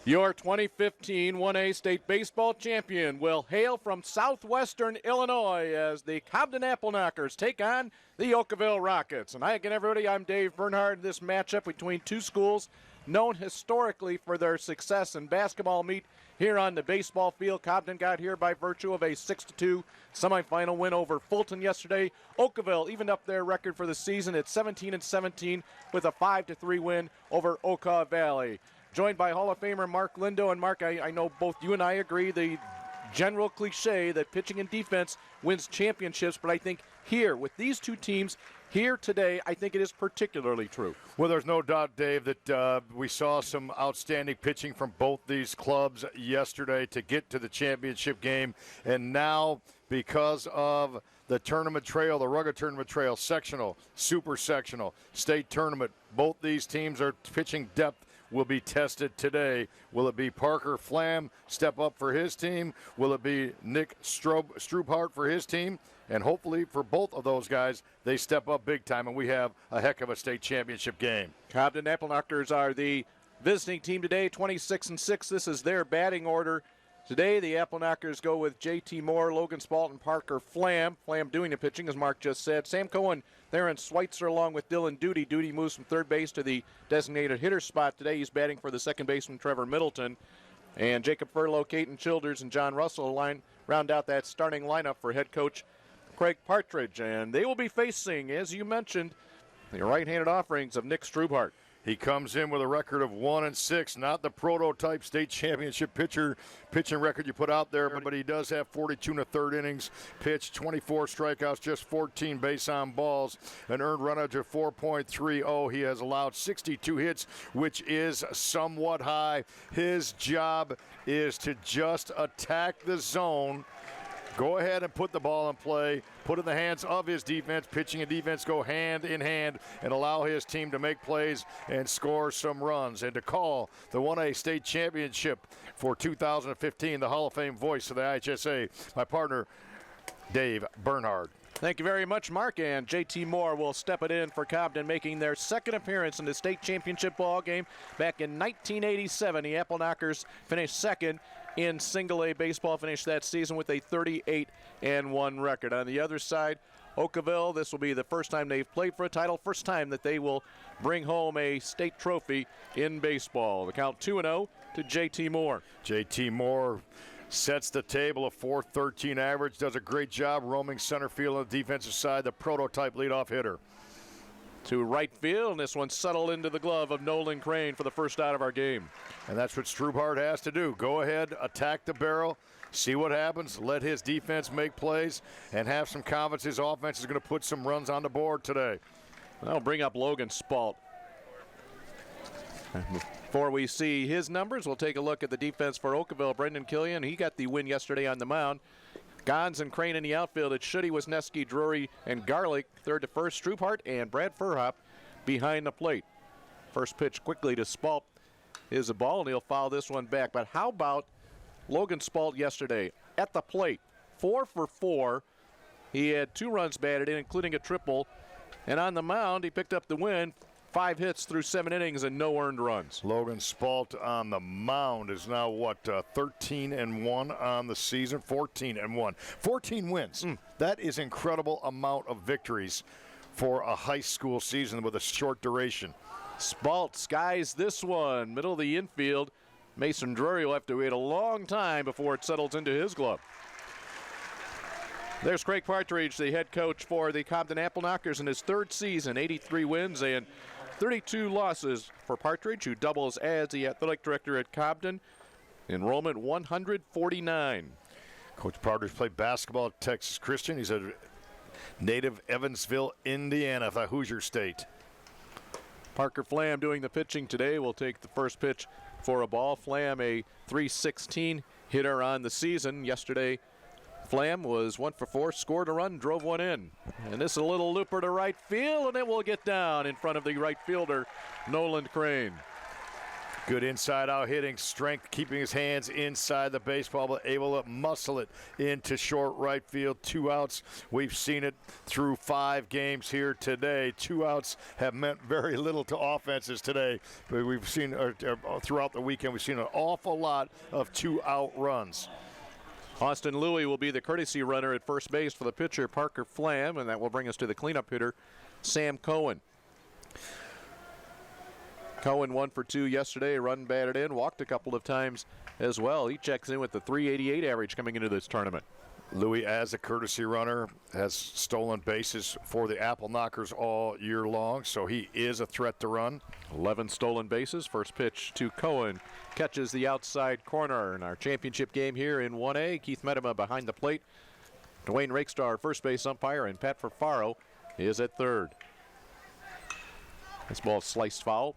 Your 2015 1A state baseball champion will hail from southwestern Illinois as the Cobden Apple Knockers take on the Okawville Rockets. And hi again, everybody. I'm Dave Bernhard. This matchup between two schools known historically for their success in basketball meet here on the baseball field. Cobden got here by virtue of a 6-2 semifinal win over Fulton yesterday. Okawville evened up their record for the season at 17-17 with a 5-3 win over Okawville. Joined by Hall of Famer Mark Lindo. And Mark, I know both you and I agree the general cliche that pitching and defense wins championships, but I think here with these two teams here today, I think it is particularly true. Well, there's no doubt, Dave, that we saw some outstanding pitching from both these clubs yesterday to get to the championship game. And now, because of the tournament trail, the rugged tournament trail, sectional, super sectional, state tournament, both these teams are pitching depth will be tested today. Will it be Parker Flam step up for his team? Will it be Nick Stroobhart for his team? And hopefully for both of those guys, they step up big time, and we have a heck of a state championship game. Cobden Apple Knockers are the visiting team today, 26-6. This is their batting order. Today, the Apple Knockers go with J.T. Moore, Logan Spalt, and Parker Flam. Flam doing the pitching, as Mark just said. Sam Cohen there in Schweitzer along with Dylan Duty. Duty moves from third base to the designated hitter spot today. He's batting for the second baseman, Trevor Middleton. And Jacob Furlow, Caton Childers, and John Russell round out that starting lineup for head coach Craig Partridge. And they will be facing, as you mentioned, the right-handed offerings of Nick Stroobhart. He comes in with a record of 1-6, not the prototype state championship pitching record you put out there, but he does have 42 1/3 innings pitched, 24 strikeouts, just 14 base on balls, an earned run rate of 4.30. He has allowed 62 hits, which is somewhat high. His job is to just attack the zone. Go ahead and put the ball in play, put it in the hands of his defense. Pitching and defense go hand in hand and allow his team to make plays and score some runs. And to call the 1A state championship for 2015, the Hall of Fame voice of the IHSA, my partner, Dave Bernhard. Thank you very much, Mark. And J.T. Moore will step it in for Cobden, making their second appearance in the state championship ball game. Back in 1987, the Apple Knockers finished second in single-A baseball, finished that season with a 38-1 record. On the other side, Okawville, this will be the first time they've played for a title, first time that they will bring home a state trophy in baseball. The count 2-0 to J.T. Moore. J.T. Moore sets the table, a .413 average, does a great job roaming center field on the defensive side, the prototype leadoff hitter. To right field, and this one settled into the glove of Nolan Crane for the first out of our game. And that's what Stroobhart has to do. Go ahead, attack the barrel, see what happens, let his defense make plays, and have some confidence his offense is going to put some runs on the board today. I'll bring up Logan Spalt. Before we see his numbers, we'll take a look at the defense for Okawville. Brendan Killian, he got the win yesterday on the mound. Gons and Crane in the outfield. It's Schutte, Wisniewski, Drury, and Garlick. Third to first, Stroobhart and Brad Furhop behind the plate. First pitch quickly to Spalt is a ball, and he'll foul this one back. But how about Logan Spalt yesterday at the plate? 4 for 4. He had 2 runs batted in, including a triple. And on the mound, he picked up the win. 5 hits through 7 innings and no earned runs. Logan Spalt on the mound is now, 13-1 on the season? 14-1. 14 wins. That is incredible amount of victories for a high school season with a short duration. Spalt skies this one. Middle of the infield. Mason Drury will have to wait a long time before it settles into his glove. There's Craig Partridge, the head coach for the Cobden Apple Knockers in his third season, 83 wins and 32 losses for Partridge, who doubles as the athletic director at Cobden. Enrollment 149. Coach Partridge played basketball at Texas Christian. He's a native Evansville, Indiana, the Hoosier State. Parker Flam doing the pitching today. Will take the first pitch for a ball. Flam, a .316 hitter on the season. Yesterday, Flam was 1 for 4, scored a run, drove one in. And this is a little looper to right field, and it will get down in front of the right fielder, Nolan Crane. Good inside-out hitting, strength, keeping his hands inside the baseball, but able to muscle it into short right field. 2 outs. We've seen it through 5 games here today. 2 outs have meant very little to offenses today, but we've seen throughout the weekend, we've seen an awful lot of 2-out runs. Austin Louie will be the courtesy runner at first base for the pitcher, Parker Flam, and that will bring us to the cleanup hitter, Sam Cohen. Cohen 1 for 2 yesterday, a run batted in, walked a couple of times as well. He checks in with the .388 average coming into this tournament. Louis, as a courtesy runner, has stolen bases for the Apple Knockers all year long, so he is a threat to run. 11 stolen bases. First pitch to Cohen. Catches the outside corner in our championship game here in 1A. Keith Medema behind the plate. Dwayne Rakestar, first base umpire, and Pat Ferfaro is at third. This ball sliced foul.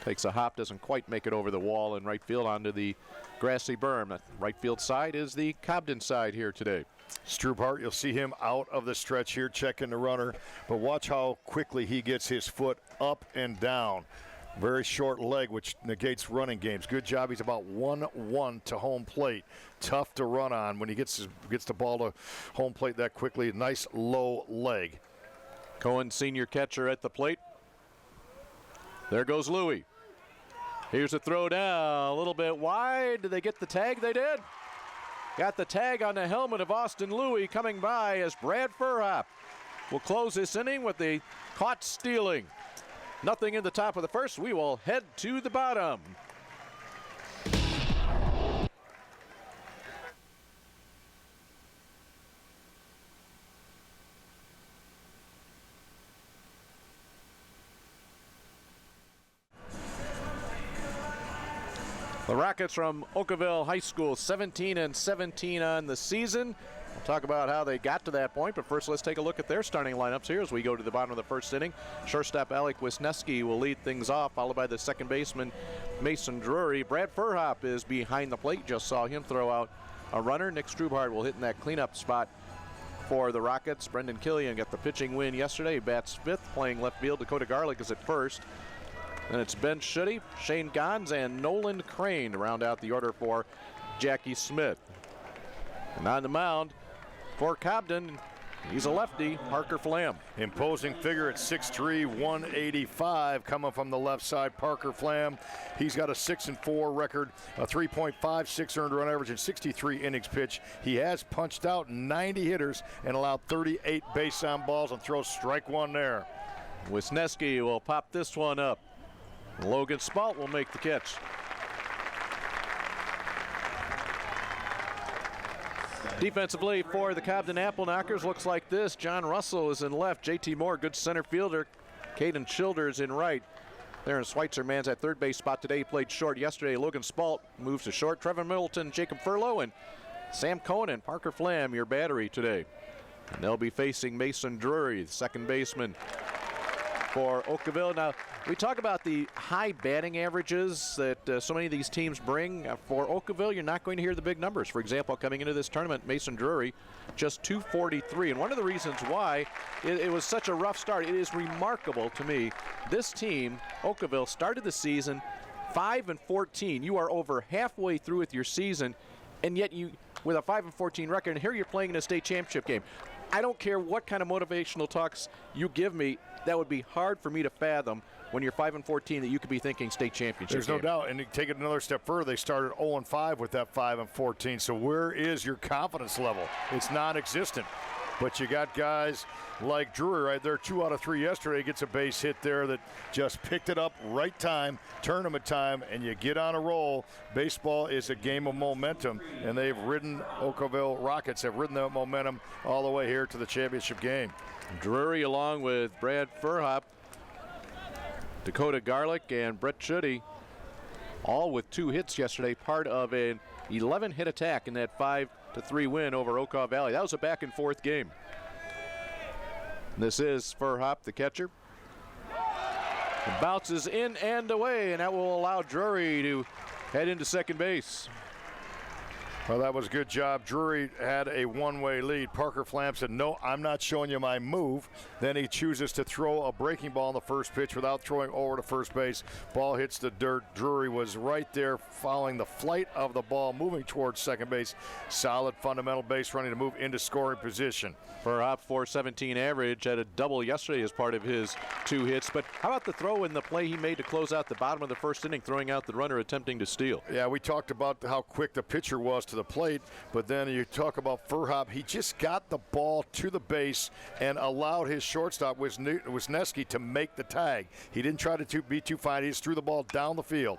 Takes a hop, doesn't quite make it over the wall in right field onto the grassy berm. That right field side is the Cobden side here today. Strubhart, you'll see him out of the stretch here, checking the runner, but watch how quickly he gets his foot up and down. Very short leg, which negates running games. Good job. He's about 1-1 to home plate. Tough to run on when he gets the ball to home plate that quickly. Nice low leg. Cohen, senior catcher at the plate. There goes Louie. Here's a throw down, a little bit wide. Did they get the tag? They did. Got the tag on the helmet of Austin Louie coming by as Brad Furhop will close this inning with the caught stealing. Nothing in the top of the first. We will head to the bottom. The Rockets from Okawville High School, 17-17 on the season. We'll talk about how they got to that point, but first let's take a look at their starting lineups here as we go to the bottom of the first inning. Shortstop Alec Wisniewski will lead things off, followed by the second baseman Mason Drury. Brad Furhop is behind the plate. Just saw him throw out a runner. Nick Strubhart will hit in that cleanup spot for the Rockets. Brendan Killian got the pitching win yesterday. He bats fifth, playing left field. Dakota Garlick is at first. And it's Ben Schutte, Shane Gons, and Nolan Crane to round out the order for Jackie Smith. And on the mound for Cobden, he's a lefty, Parker Flam. Imposing figure at 6'3", 185, coming from the left side, Parker Flam. He's got a 6-4 record, a 3.56 earned run average, and 63 innings pitched. He has punched out 90 hitters and allowed 38 base on balls and throws strike one there. Wisniewski will pop this one up. Logan Spalt will make the catch. Defensively for the Cobden Apple Knockers looks like this. John Russell is in left. J.T. Moore, good center fielder. Caden Childers in right. Theron Schweitzer mans at third base spot today. He played short yesterday. Logan Spalt moves to short. Trevor Middleton, Jacob Furlow, and Sam Cohen and Parker Flam, your battery today. And they'll be facing Mason Drury, the second baseman for Okawville. Now, we talk about the high batting averages that so many of these teams bring. For Okawville, you're not going to hear the big numbers. For example, coming into this tournament, Mason Drury, just 243. And one of the reasons why it was such a rough start, it is remarkable to me. This team, Okawville, started the season 5-14. You are over halfway through with your season, and yet you, with a 5-14 record, and here you're playing in a state championship game. I don't care what kind of motivational talks you give me, that would be hard for me to fathom when you're 5-14 that you could be thinking state championship. There's no doubt, and to take it another step further, they started 0-5 with that 5-14. So where is your confidence level? It's non-existent. But you got guys like Drury right there, 2 out of 3 yesterday, gets a base hit there that just picked it up right time, tournament time, and you get on a roll. Baseball is a game of momentum, and they've ridden, Okawville Rockets have ridden that momentum all the way here to the championship game. Drury along with Brad Furhop, Dakota Garlick, and Brett Schutte, all with 2 hits yesterday, part of an 11-hit attack in that 5-3 win over Okaw Valley. That was a back-and-forth game. This is Furhop, the catcher. It bounces in and away, and that will allow Drury to head into second base. Well, that was a good job. Drury had a one-way lead. Parker Flam said, no, I'm not showing you my move. Then he chooses to throw a breaking ball on the first pitch without throwing over to first base. Ball hits the dirt. Drury was right there following the flight of the ball, moving towards second base. Solid fundamental base running to move into scoring position. For a .417 average, had a double yesterday as part of his 2 hits. But how about the throw in the play he made to close out the bottom of the first inning, throwing out the runner attempting to steal? Yeah, we talked about how quick the pitcher was to the plate, but then you talk about Furhop. He just got the ball to the base and allowed his shortstop, Wisniewski, to make the tag. He didn't try to be too fine. He just threw the ball down the field.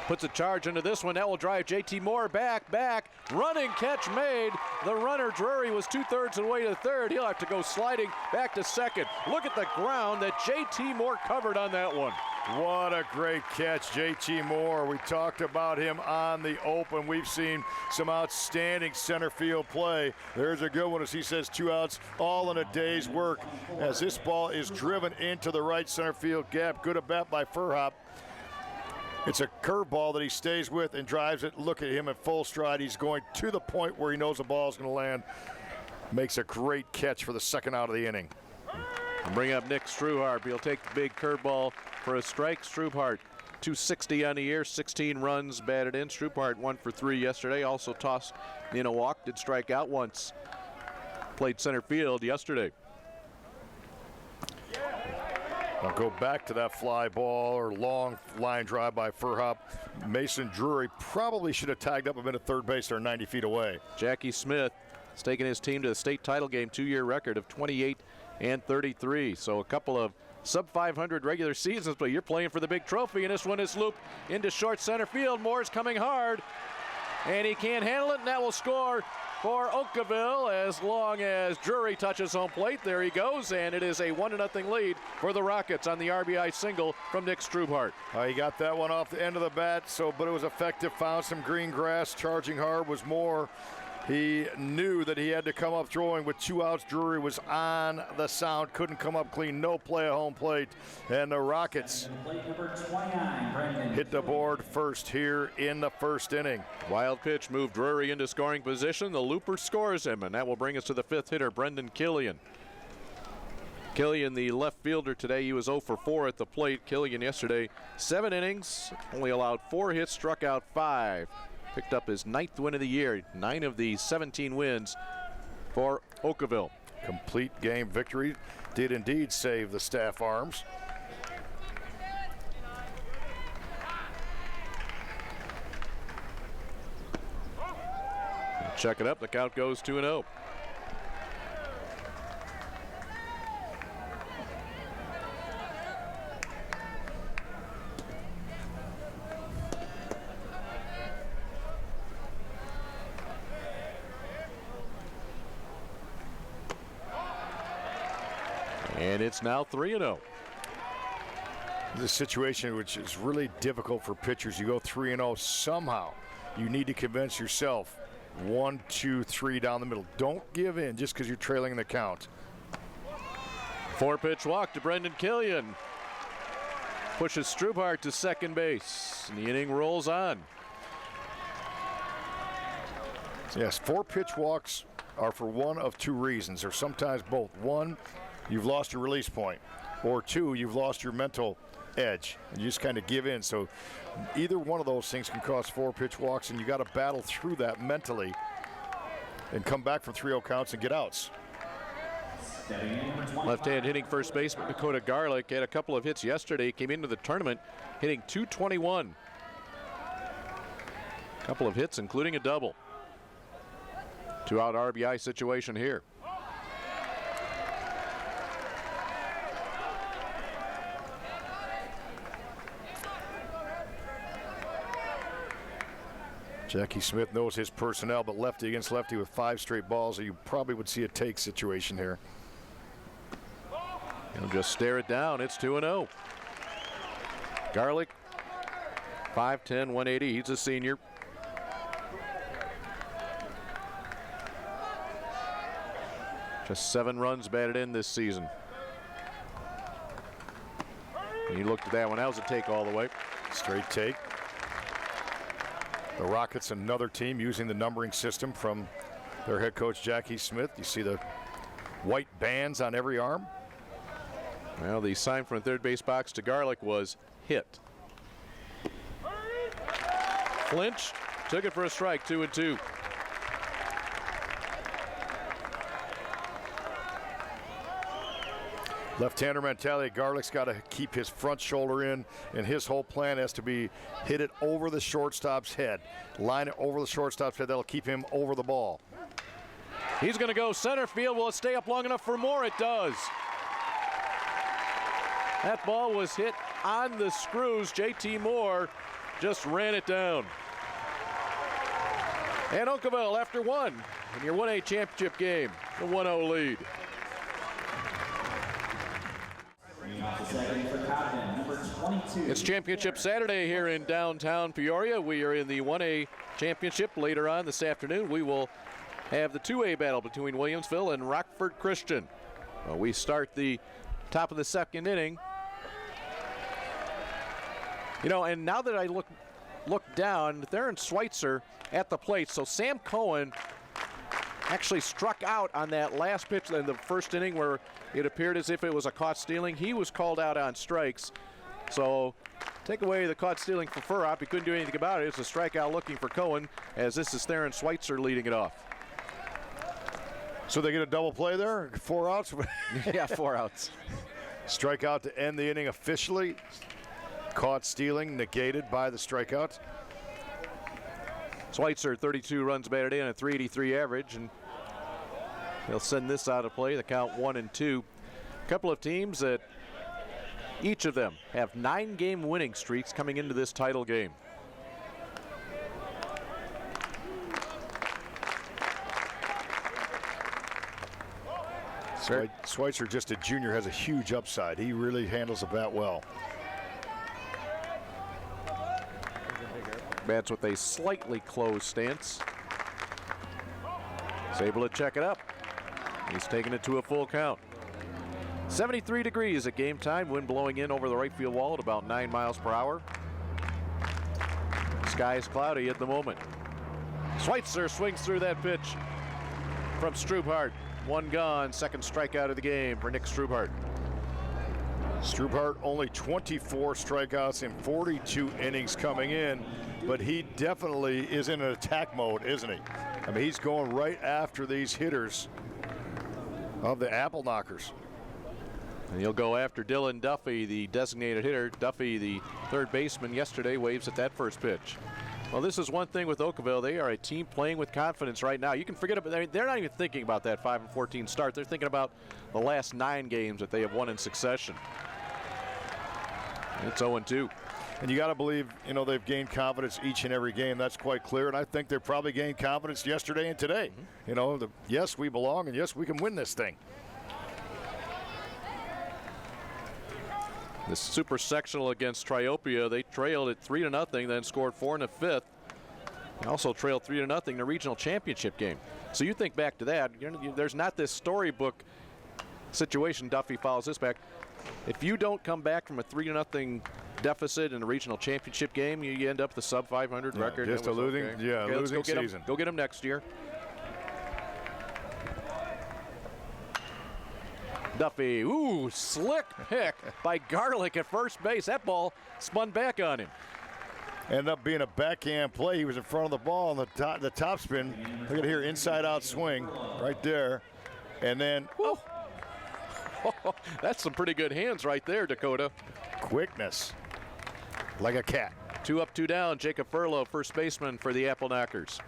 Puts a charge into this one. That will drive J.T. Moore back. Running catch made. The runner, Drury, was 2/3 of the way to third. He'll have to go sliding back to second. Look at the ground that J.T. Moore covered on that one. What a great catch, J.T. Moore. We talked about him on the open. We've seen some outstanding center field play. There's a good one, as he says, 2 outs, all in a day's work. As this ball is driven into the right center field gap. Good at bat by Furhop. It's a curveball that he stays with and drives it. Look at him at full stride. He's going to the point where he knows the ball's going to land. Makes a great catch for the second out of the inning. Bring up Nick Struhart. He'll take the big curveball for a strike. Struhart, 260 on the year, 16 runs batted in. Struhart 1 for 3 yesterday. Also tossed in a walk. Did strike out once. Played center field yesterday. I'll go back to that fly ball or long line drive by Furhop. Mason Drury probably should have tagged up a bit at third base there 90 feet away. Jackie Smith has taken his team to the state title game, 2-year record of 28 and 33. So a couple of sub 500 regular seasons, but you're playing for the big trophy, and this one is looped into short center field. Moore's coming hard, and he can't handle it, and that will score for Okawville as long as Drury touches home plate. There he goes, and it is a 1-0 lead for the Rockets on the RBI single from Nick Struhart. He got that one off the end of the bat, but it was effective. Found some green grass. Charging hard was Moore. He knew that he had to come up throwing with 2 outs. Drury was on the sound, couldn't come up clean. No play at home plate, and the Rockets hit the board first here in the first inning. Wild pitch moved Drury into scoring position. The looper scores him, and that will bring us to the 5th hitter, Brendan Killian. Killian, the left fielder today, he was 0 for 4 at the plate. Killian yesterday, 7 innings, only allowed 4 hits, struck out 5. Picked up his 9th win of the year, 9 of the 17 wins for Okawville. Complete game victory did indeed save the Staff Arms. Check it up, the count goes 2-0. And it's now 3-0. This is a situation which is really difficult for pitchers. You go 3-0 somehow. You need to convince yourself 1, 2, 3 down the middle. Don't give in just because you're trailing in the count. 4-pitch walk to Brendan Killian. Pushes Struhart to second base. And the inning rolls on. Yes, 4-pitch walks are for one of 2 reasons, or sometimes both. 1, you've lost your release point, or 2, you've lost your mental edge and you just kind of give in. So either one of those things can cause 4-pitch walks, and you got to battle through that mentally and come back from 3-0 counts and get outs. Left-hand hitting first baseman Dakota Garlick had a couple of hits yesterday. Came into the tournament hitting .221. Couple of hits, including a double. 2-out RBI situation here. Jackie Smith knows his personnel, but lefty against lefty with 5 straight balls, you probably would see a take situation here. He'll just stare it down. It's 2-0. Garlick, 5'10", 180. He's a senior. Just 7 runs batted in this season. And he looked at that one. That was a take all the way. Straight take. The Rockets, another team using the numbering system from their head coach, Jackie Smith. You see the white bands on every arm. Well, the sign from the third base box to Garlick was hit. Flinched, took it for a strike, 2-2. Left-hander mentality. Garlick's got to keep his front shoulder in, and his whole plan has to be hit it over the shortstop's head. Line it over the shortstop's head. That'll keep him over the ball. He's going to go center field. Will it stay up long enough for more? It does. That ball was hit on the screws. J.T. Moore just ran it down. And Okawville, after one, in your 1A championship game, the 1-0 lead. It's Championship Saturday here in downtown Peoria. We are in the 1A championship. Later on this afternoon, we will have the 2A battle between Williamsville and Rockford Christian. We start the top of the second inning. You know, and now that I look down, Theron Schweitzer at the plate. So Sam Cohen actually struck out on that last pitch in the first inning where it appeared as if it was a caught stealing. He was called out on strikes. So take away the caught stealing for Furop. He couldn't do anything about it. It's a strikeout looking for Cohen, as this is Theron Schweitzer leading it off. So they get a double play there? 4 outs? Yeah, 4 outs. Strikeout to end the inning officially. Caught stealing, negated by the strikeout. Schweitzer, 32 runs batted in, a .383 average, and they'll send this out of play. The count 1-2. A couple of teams that each of them have 9-game winning streaks coming into this title game. Schweitzer, just a junior, has a huge upside. He really handles the bat well. Bats with a slightly closed stance. He's able to check it up. He's taking it to a full count. 73 degrees at game time. Wind blowing in over the right field wall at about 9 miles per hour. Sky is cloudy at the moment. Schweitzer swings through that pitch from Strubhart. One gone, second strikeout of the game for Nick Strubhart. Strubhart only 24 strikeouts in 42 innings coming in, but he definitely is in an attack mode, isn't he? I mean, he's going right after these hitters of the Apple Knockers. And he'll go after Dylan Duffy, the designated hitter. Duffy, the third baseman, yesterday waves at that first pitch. Well, this is one thing with Okawville. They are a team playing with confidence right now. You can forget about it. They're not even thinking about that 5-14 start. They're thinking about the last 9 games that they have won in succession. It's 0-2. And you got to believe, you know, they've gained confidence each and every game. That's quite clear. And I think they probably gained confidence yesterday and today. You know, yes, we belong, and yes, we can win this thing. The super sectional against Triopia, they trailed at 3-0, then scored 4 in the 5th. They also trailed 3-0 in the regional championship game. So you think back to that, there's not this storybook situation. Duffy follows this back. If you don't come back from a 3-0 deficit in a regional championship game, you end up with a sub-500 record. Just a losing, okay, losing season. Go get them next year. Duffy, ooh, slick pick by Garlick at first base. That ball spun back on him. Ended up being a backhand play. He was in front of the ball on the top spin. Look at here, inside-out swing right there. And then, oh, that's some pretty good hands right there, Dakota. Quickness, like a cat. 2 up, 2 down. Jacob Furlow, first baseman for the Apple Knockers.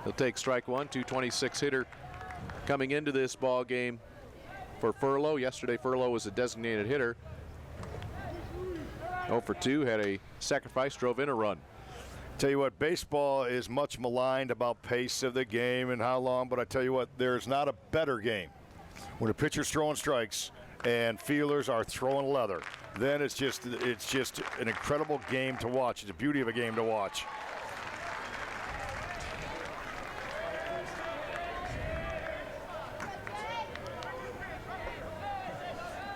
He'll take strike one. 226 hitter coming into this ball game for Furlow. Yesterday, Furlow was a designated hitter. 0 for 2, had a sacrifice, drove in a run. Tell you what, baseball is much maligned about pace of the game and how long, but I tell you what, there's not a better game. When a pitcher's throwing strikes and fielders are throwing leather, then it's just an incredible game to watch. It's a beauty of a game to watch.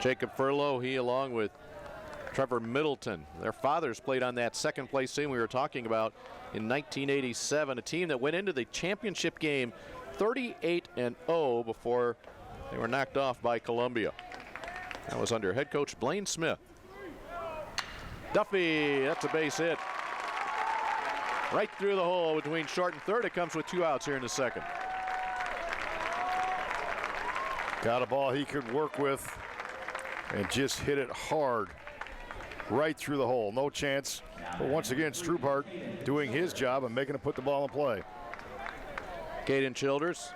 Jacob Furlow, he along with Trevor Middleton. Their fathers played on that second place team we were talking about in 1987, a team that went into the championship game 38-0 before they were knocked off by Columbia. That was under head coach Blaine Smith. Duffy, that's a base hit. Right through the hole between short and third. It comes with 2 outs here in the second. Got a ball he could work with and just hit it hard right through the hole. No chance. But once again, Strubhart doing his job and making him put the ball in play. Caden Childers,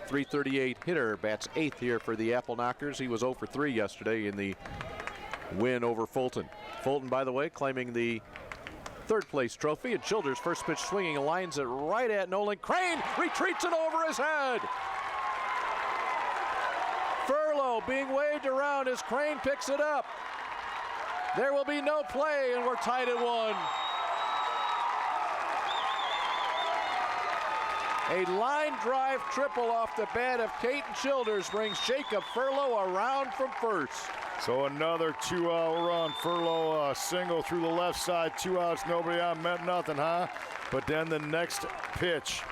.338 hitter, bats 8th here for the Apple Knockers. He was 0 for 3 yesterday in the win over Fulton. Fulton, by the way, claiming the 3rd place trophy. And Childers, first pitch swinging, lines it right at Nolan. Crane retreats it over his head. Furlow being waved around as Crane picks it up. There will be no play, and we're tied at 1. A line drive triple off the bat of Caden Childers brings Jacob Furlow around from first. So another 2-out run. Furlow single through the left side. 2 outs, nobody out, meant nothing, huh? But then the next pitch,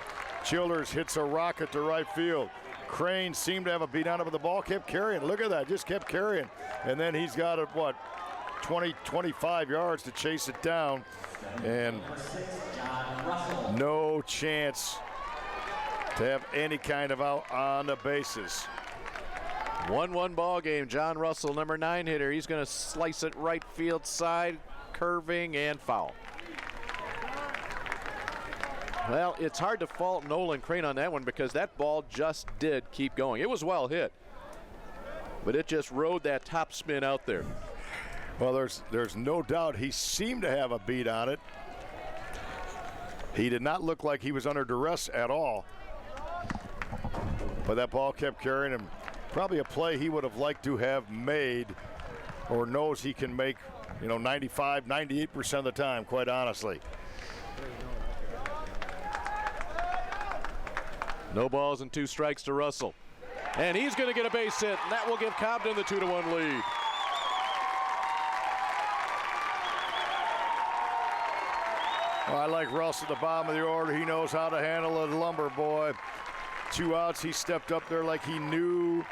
Childers hits a rocket to right field. Crane seemed to have a beat on it, but the ball kept carrying. Look at that, just kept carrying. And then he's got it, 20, 25 yards to chase it down. And no chance to have any kind of out on the bases. 1-1 ball game. John Russell, number 9 hitter. He's going to slice it right field side, curving and foul. Well, it's hard to fault Nolan Crane on that one because that ball just did keep going. It was well hit, but it just rode that top spin out there. Well, there's no doubt he seemed to have a beat on it. He did not look like he was under duress at all. But that ball kept carrying him. Probably a play he would have liked to have made, or knows he can make, 95, 98% of the time, quite honestly. No balls and 2 strikes to Russell. And he's going to get a base hit, and that will give Cobden the 2-1 lead. Well, I like Russell at the bottom of the order. He knows how to handle a lumber boy. 2 outs, he stepped up there like he knew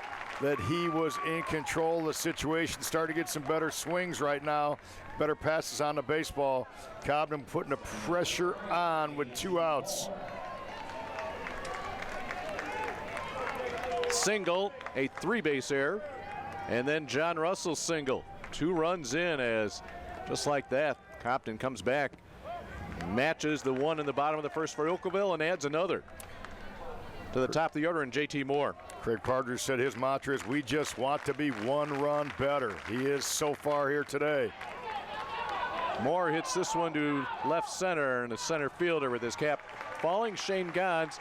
that he was in control of the situation. Starting to get some better swings right now, better passes on the baseball. Cobden putting the pressure on with 2 outs. Single, a 3-base error, and then John Russell single. 2 runs in as, just like that, Cobden comes back, matches the 1 in the bottom of the first for Okawville and adds another to the top of the order in JT Moore. Craig Partridge said his mantra is, we just want to be 1 run better. He is so far here today. Moore hits this one to left center, and the center fielder with his cap falling, Shane Gons,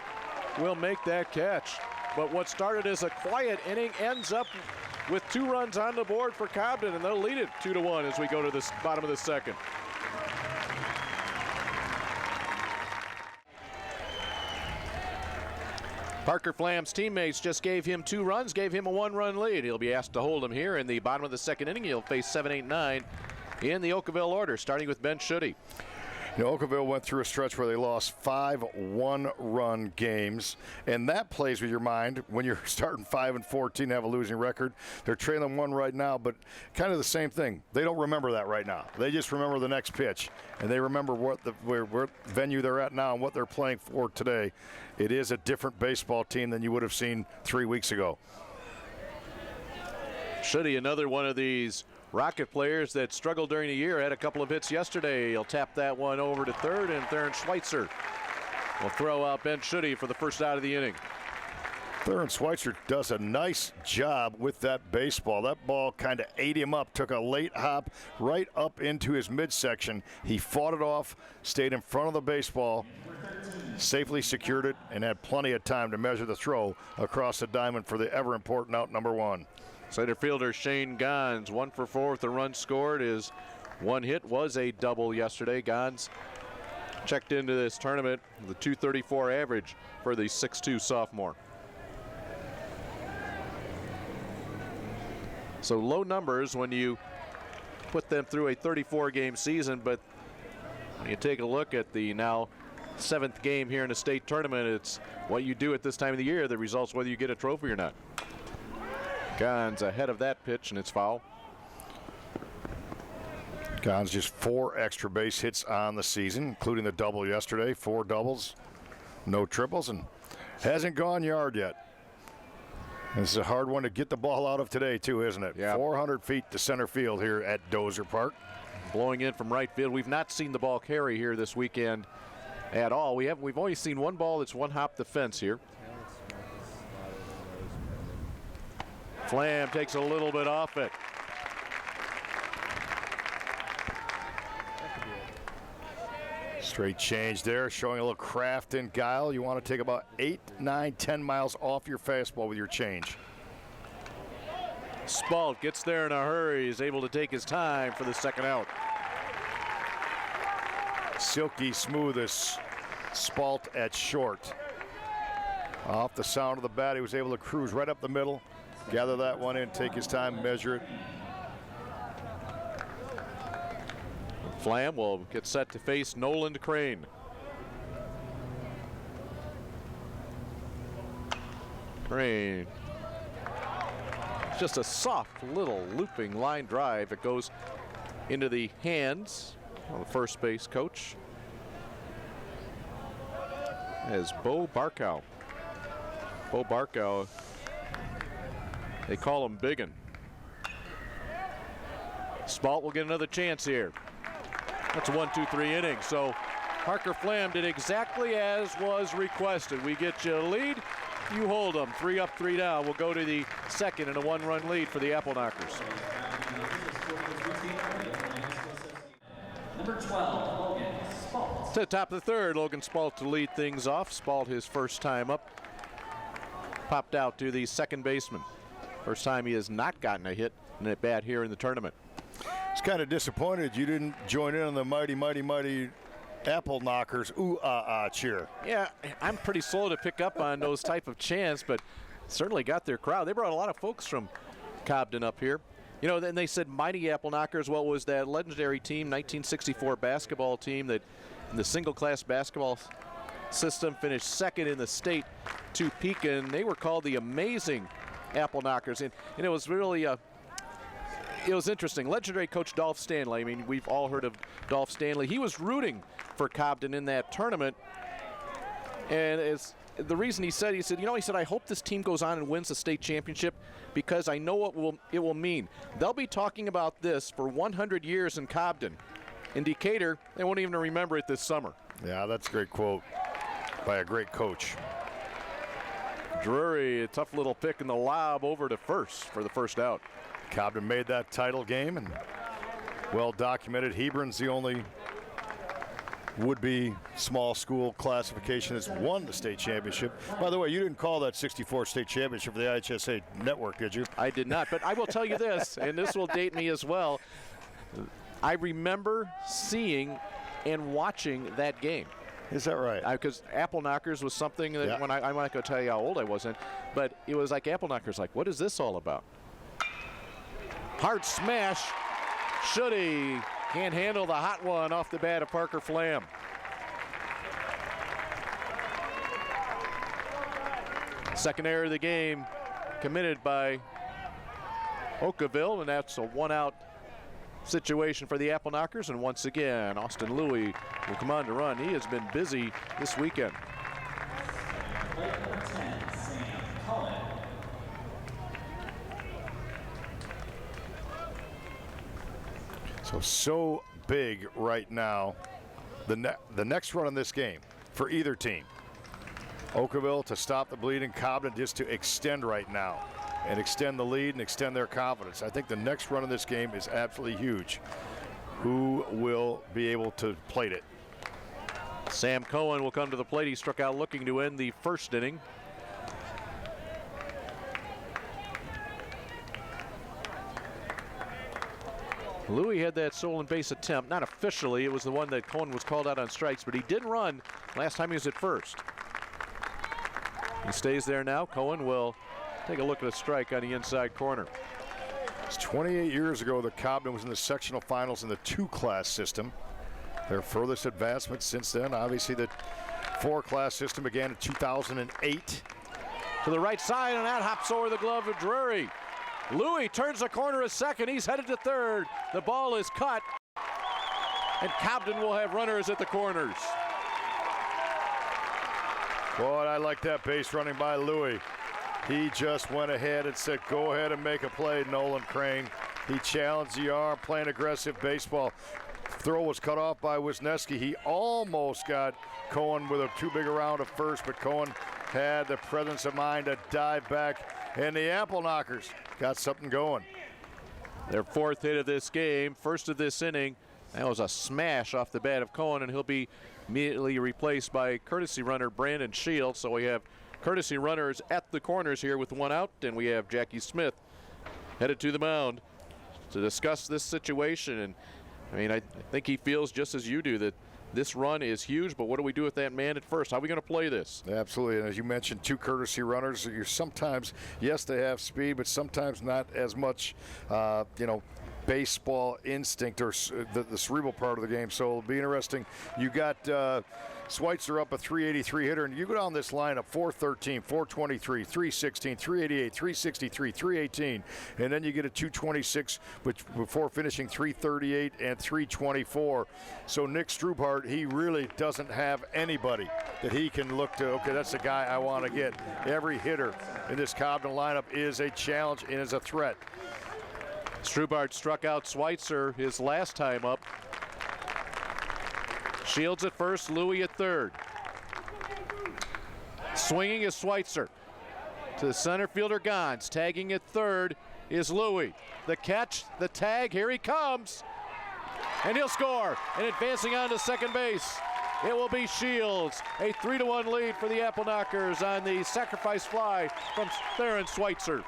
will make that catch. But what started as a quiet inning ends up with 2 runs on the board for Cobden, and they'll lead it 2-1 as we go to the bottom of the second. Parker Flam's teammates just gave him 2 runs, gave him a 1-run lead. He'll be asked to hold him here in the bottom of the second inning. He'll face 7, 8, 9 in the Okawville order, starting with Ben Schutte. Okawville went through a stretch where they lost 5 one-run games, and that plays with your mind when you're starting 5-14, have a losing record. They're trailing 1 right now, but kind of the same thing. They don't remember that right now. They just remember the next pitch, and they remember what where venue they're at now and what they're playing for today. It is a different baseball team than you would have seen 3 weeks ago. Schutte, another one of these Rocket players that struggled during the year, had a couple of hits yesterday. He'll tap that one over to third, and Theron Schweitzer will throw out Ben Schutte for the first out of the inning. Theron Schweitzer does a nice job with that baseball. That ball kind of ate him up, took a late hop right up into his midsection. He fought it off, stayed in front of the baseball, safely secured it, and had plenty of time to measure the throw across the diamond for the ever-important out number 1. Center fielder Shane Gons, 1 for 4 with a run scored. His 1 hit was a double yesterday. Gons checked into this tournament with a .234 average for the 6'2 sophomore. So low numbers when you put them through a 34-game season, but when you take a look at the now 7th game here in the state tournament, it's what you do at this time of the year that results whether you get a trophy or not. Gons ahead of that pitch, and it's foul. Gons just 4 extra base hits on the season, including the double yesterday. 4 doubles, no triples, and hasn't gone yard yet. This is a hard one to get the ball out of today, too, isn't it? Yeah. 400 feet to center field here at Dozer Park. Blowing in from right field. We've not seen the ball carry here this weekend at all. We've only seen one ball that's one hop the fence here. Flam takes a little bit off it. Straight change there, showing a little craft and guile. You want to take about 8, 9, 10 miles off your fastball with your change. Spalt gets there in a hurry. He's able to take his time for the second out. Silky smooth as Spalt at short. Off the sound of the bat, he was able to cruise right up the middle, gather that one in, take his time, measure it. Flam will get set to face Noland Crane. Crane. Just a soft little looping line drive. It goes into the hands of the first base coach as Bo Barkow. Bo Barkow, they call him Biggin. Spalt will get another chance here. That's a 1-2-3 inning. So Parker Flam did exactly as was requested. We get you a lead, you hold them. 3 up, 3 down. We'll go to the second and a 1-run lead for the Apple Knockers. Number 12, Logan Spalt. To the top of the third, Logan Spalt to lead things off. Spalt his first time up. Popped out to the second baseman. First time he has not gotten a hit in a bat here in the tournament. It's kind of disappointed you didn't join in on the mighty, mighty, mighty Apple Knockers ooh-ah-ah cheer. Yeah, I'm pretty slow to pick up on those type of chants, but certainly got their crowd. They brought a lot of folks from Cobden up here. You know, then they said mighty Apple Knockers. Well, was that legendary team, 1964 basketball team that in the single-class basketball system finished second in the state to Pekin. They were called the Amazing Apple Knockers, and it was really it was interesting. Legendary coach Dolph Stanley, I mean, we've all heard of Dolph Stanley. He was rooting for Cobden in that tournament. And as the reason he said, I hope this team goes on and wins the state championship because I know what it will mean. They'll be talking about this for 100 years in Cobden. In Decatur, they won't even remember it this summer. Yeah, that's a great quote by a great coach. Drury, a tough little pick in the lob over to first for the first out. Cobden made that title game, and well documented. Hebron's the only would-be small school classification that's won the state championship. By the way, you didn't call that 64 state championship for the IHSA network, did you? I did not, but I will tell you this, and this will date me as well. I remember seeing and watching that game. Is that right? Because Apple Knockers was something that when I'm not going to tell you how old I wasn't, but it was like Apple Knockers, like, what is this all about? Hard smash. Shuddy can't handle the hot one off the bat of Parker Flam. Second error of the game committed by Okawville, and that's a one-out situation for the Apple Knockers. And once again, Austin Louis will come on to run. He has been busy this weekend. Number 10, Sam Cullen. So big right now. The next run in this game for either team. Okawville to stop the bleeding, Cobden just to extend right now and extend the lead and extend their confidence. I think the next run in this game is absolutely huge. Who will be able to plate it? Sam Cohen will come to the plate. He struck out looking to end the first inning. Louis had that stolen base attempt, not officially. It was the one that Cohen was called out on strikes, but he did run last time he was at first. He stays there now. Cohen will take a look at a strike on the inside corner. It's 28 years ago that Cobden was in the sectional finals in the 2-class system. Their furthest advancement since then, obviously the 4-class system began in 2008. To the right side, and that hops over the glove of Drury. Louis turns the corner a second. He's headed to third. The ball is cut, and Cobden will have runners at the corners. Boy, I like that base running by Louis. He just went ahead and said, go ahead and make a play, Nolan Crane. He challenged the arm, playing aggressive baseball. Throw was cut off by Wisniewski. He almost got Cohen with a too big a round at first, but Cohen had the presence of mind to dive back, and the Apple Knockers got something going. Their 4th hit of this game, first of this inning. That was a smash off the bat of Cohen, and he'll be immediately replaced by courtesy runner Brandon Shields. So we have courtesy runners at the corners here with 1 out, and we have Jackie Smith headed to the mound to discuss this situation. And I mean, I think he feels just as you do that this run is huge, but what do we do with that man at first? How are we going to play this? Absolutely, and as you mentioned, 2 courtesy runners. You're sometimes, yes, they have speed, but sometimes not as much, baseball instinct or the cerebral part of the game. So it'll be interesting. You got Schweitzer up a 383 hitter, and you go down this lineup: 413, 423, 316, 388, 363, 318, and then you get a 226 before finishing 338 and 324. So Nick Strubhart, he really doesn't have anybody that he can look to. Okay, that's the guy I want to get. Every hitter in this Cobden lineup is a challenge and is a threat. Strubhart struck out Schweitzer his last time up. Shields at first, Louis at third. Swinging is Schweitzer. To the center fielder Gons. Tagging at third is Louis. The catch, the tag, here he comes. And he'll score. And advancing on to second base, it will be Shields. A 3-1 lead for the Apple Knockers on the sacrifice fly from Theron Schweitzer.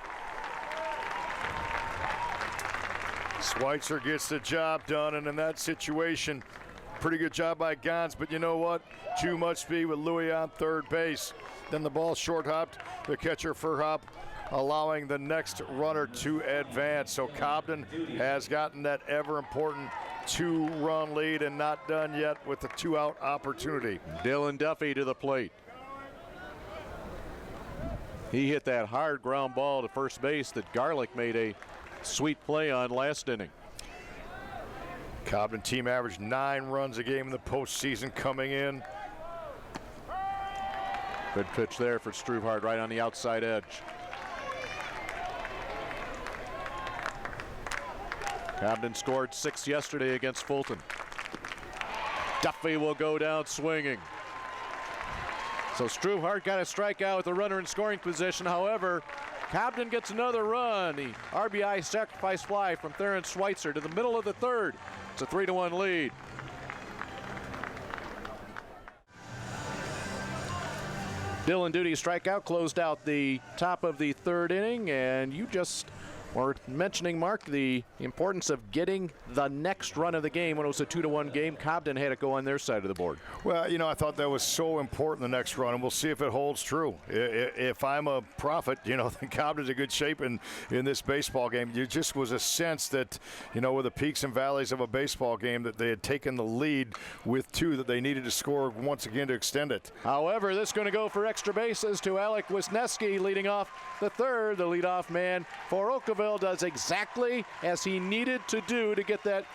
Schweitzer gets the job done, and in that situation, pretty good job by Gons, but you know what? Too much speed with Louis on third base. Then the ball short hopped, the catcher fur hop, allowing the next runner to advance. So Cobden has gotten that ever important 2-run lead and not done yet with the 2-out opportunity. Dylan Duffy to the plate. He hit that hard ground ball to first base that Garlick made a sweet play on last inning. Cobden team averaged 9 runs a game in the postseason coming in. Good pitch there for Strubhart right on the outside edge. Cobden scored 6 yesterday against Fulton. Duffy will go down swinging. So Strubhart got a strikeout with a runner in scoring position. However, Cobden gets another run. The RBI sacrifice fly from Theron Schweitzer to the middle of the third. It's a 3-1 lead. Dylan Duty's strikeout closed out the top of the third inning, and you just were mentioning, Mark, the importance of getting the next run of the game. When it was a 2-1 game, Cobden had it go on their side of the board. Well, I thought that was so important, the next run, and we'll see if it holds true. If I'm a prophet, then Cobden's in good shape in this baseball game. It just was a sense that, with the peaks and valleys of a baseball game, that they had taken the lead with 2, that they needed to score once again to extend it. However, this is going to go for extra bases to Alec Wisniewski leading off the third. The leadoff man for Okawville does exactly as he needed to do to get that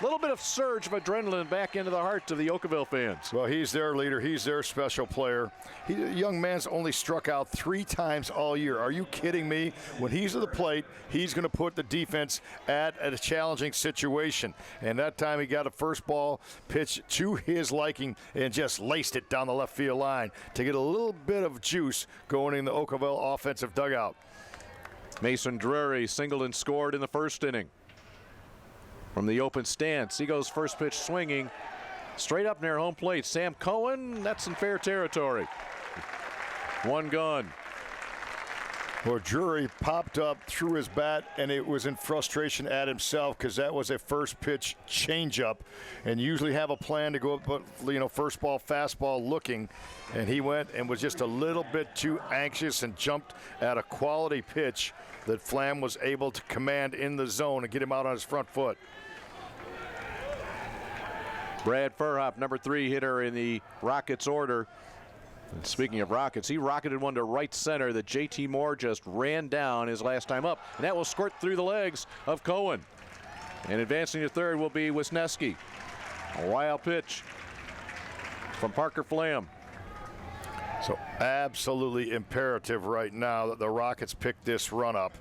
little bit of surge of adrenaline back into the hearts of the Okawville fans. Well, he's their leader. He's their special player. The young man's only struck out 3 times all year. Are you kidding me? When he's at the plate, he's going to put the defense at a challenging situation. And that time he got a first ball pitch to his liking and just laced it down the left field line to get a little bit of juice going in the Okawville offensive dugout. Mason Drury singled and scored in the first inning. From the open stance, he goes first pitch swinging straight up near home plate. Sam Cohen, that's in fair territory. 1 gone. Well, Drury popped up, threw his bat, and it was in frustration at himself because that was a first pitch changeup, and usually have a plan to go up, but first ball, fastball looking, and he went and was just a little bit too anxious and jumped at a quality pitch that Flam was able to command in the zone and get him out on his front foot. Brad Furhop, number 3 hitter in the Rockets order. And speaking of Rockets, he rocketed one to right center that JT Moore just ran down his last time up, and that will squirt through the legs of Cohen. And advancing to third will be Wisniewski. A wild pitch from Parker Flam. So absolutely imperative right now that the Rockets pick this run up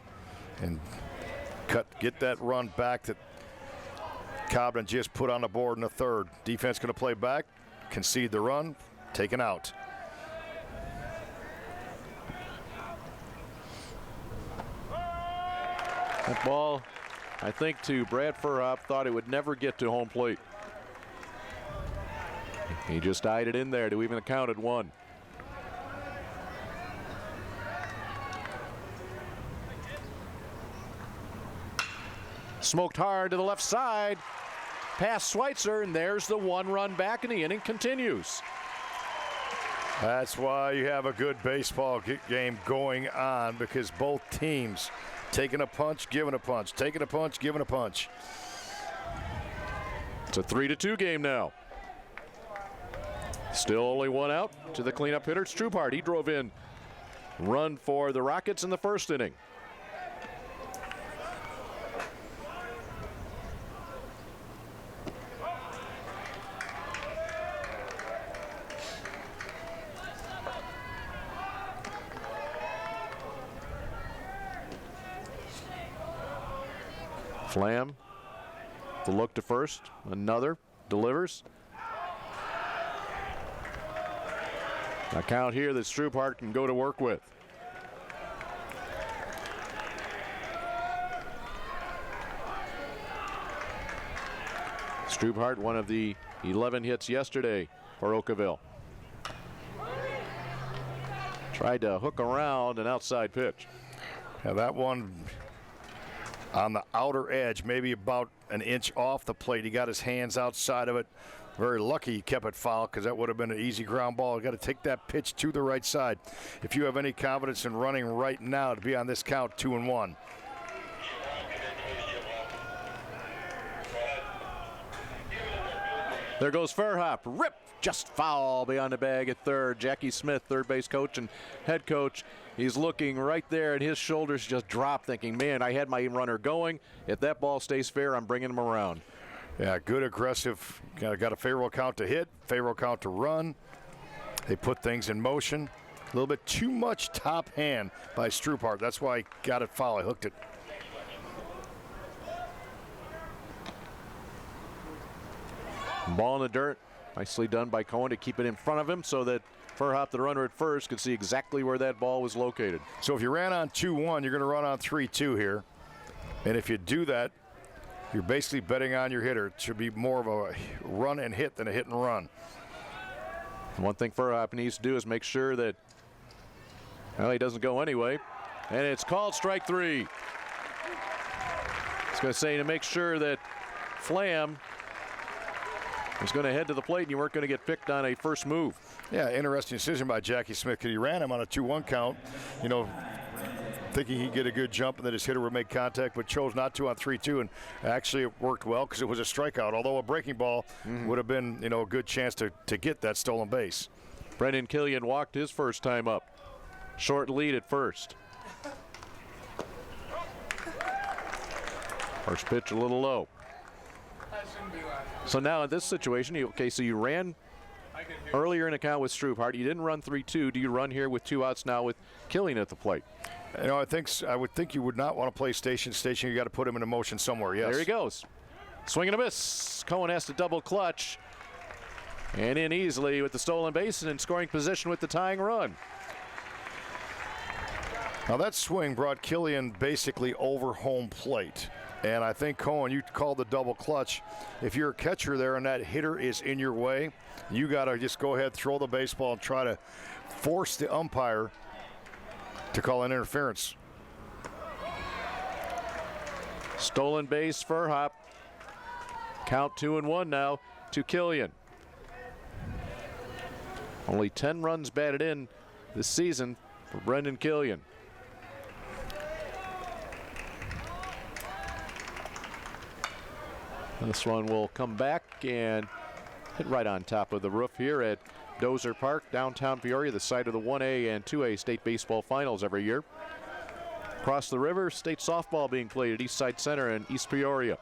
and get that run back that Cobden just put on the board in the third. Defense going to play back, concede the run, taken out. That ball, I think, to Brad Furhop, thought it would never get to home plate. He just eyed it in there to even count at 1. Smoked hard to the left side. Past Schweitzer, and there's the 1 run back, and the inning continues. That's why you have a good baseball game going on, because both teams taking a punch, giving a punch, taking a punch, giving a punch. It's a 3-2 game now. Still only 1 out to the cleanup hitter, Strubhart. He drove in run for the Rockets in the first inning. Flam, the look to first, another, delivers. A count here that Strubhart can go to work with. Strubhart, one of the 11 hits yesterday for Okawville. Tried to hook around an outside pitch. Yeah, that one on the outer edge, maybe about an inch off the plate. He got his hands outside of it. Very lucky he kept it foul, because that would have been an easy ground ball. You got to take that pitch to the right side. If you have any confidence in running right now to be on this count, 2-1. There goes Furhop. Rip, just foul beyond the bag at third. Jackie Smith, third base coach and head coach, he's looking right there, and his shoulders just drop, thinking, man, I had my runner going. If that ball stays fair, I'm bringing him around. Yeah, good aggressive. Got a favorable count to hit, favorable count to run. They put things in motion. A little bit too much top hand by Strubhart. That's why he got it foul. He hooked it. Ball in the dirt. Nicely done by Cohen to keep it in front of him so that Furhop, the runner at first, could see exactly where that ball was located. So if you ran on 2-1, you're going to run on 3-2 here. And if you do that, you're basically betting on your hitter. It should be more of a run and hit than a hit and run. One thing Furhop needs to do is make sure that, well, he doesn't go anyway. And it's called strike 3. I was going to say, to make sure that Flam was going to head to the plate and you weren't going to get picked on a first move. Yeah, interesting decision by Jackie Smith, because he ran him on a 2-1 count, thinking he'd get a good jump and that his hitter would make contact, but chose not to on 3-2, and actually it worked well because it was a strikeout, although a breaking ball would have been, a good chance to get that stolen base. Brendan Killian walked his first time up. Short lead at first. First pitch a little low. So now in this situation, so you ran earlier in the count with Strubhart. You didn't run 3-2. Do you run here with 2 outs now with Killian at the plate? I would think you would not want to play station. You got to put him in motion somewhere. Yes. There he goes. Swing and a miss. Cohen has to double clutch. And in easily with the stolen base and in scoring position with the tying run. Now that swing brought Killian basically over home plate. And I think, Cohen, you called the double clutch. If you're a catcher there and that hitter is in your way, you got to just go ahead, throw the baseball, and try to force the umpire to call an interference. Stolen base for Hop. Count 2-1 now to Killian. Only 10 runs batted in this season for Brendan Killian. This one will come back and hit right on top of the roof here at Dozer Park, downtown Peoria, the site of the 1A and 2A state baseball finals every year. Across the river, state softball being played at Eastside Center in East Peoria.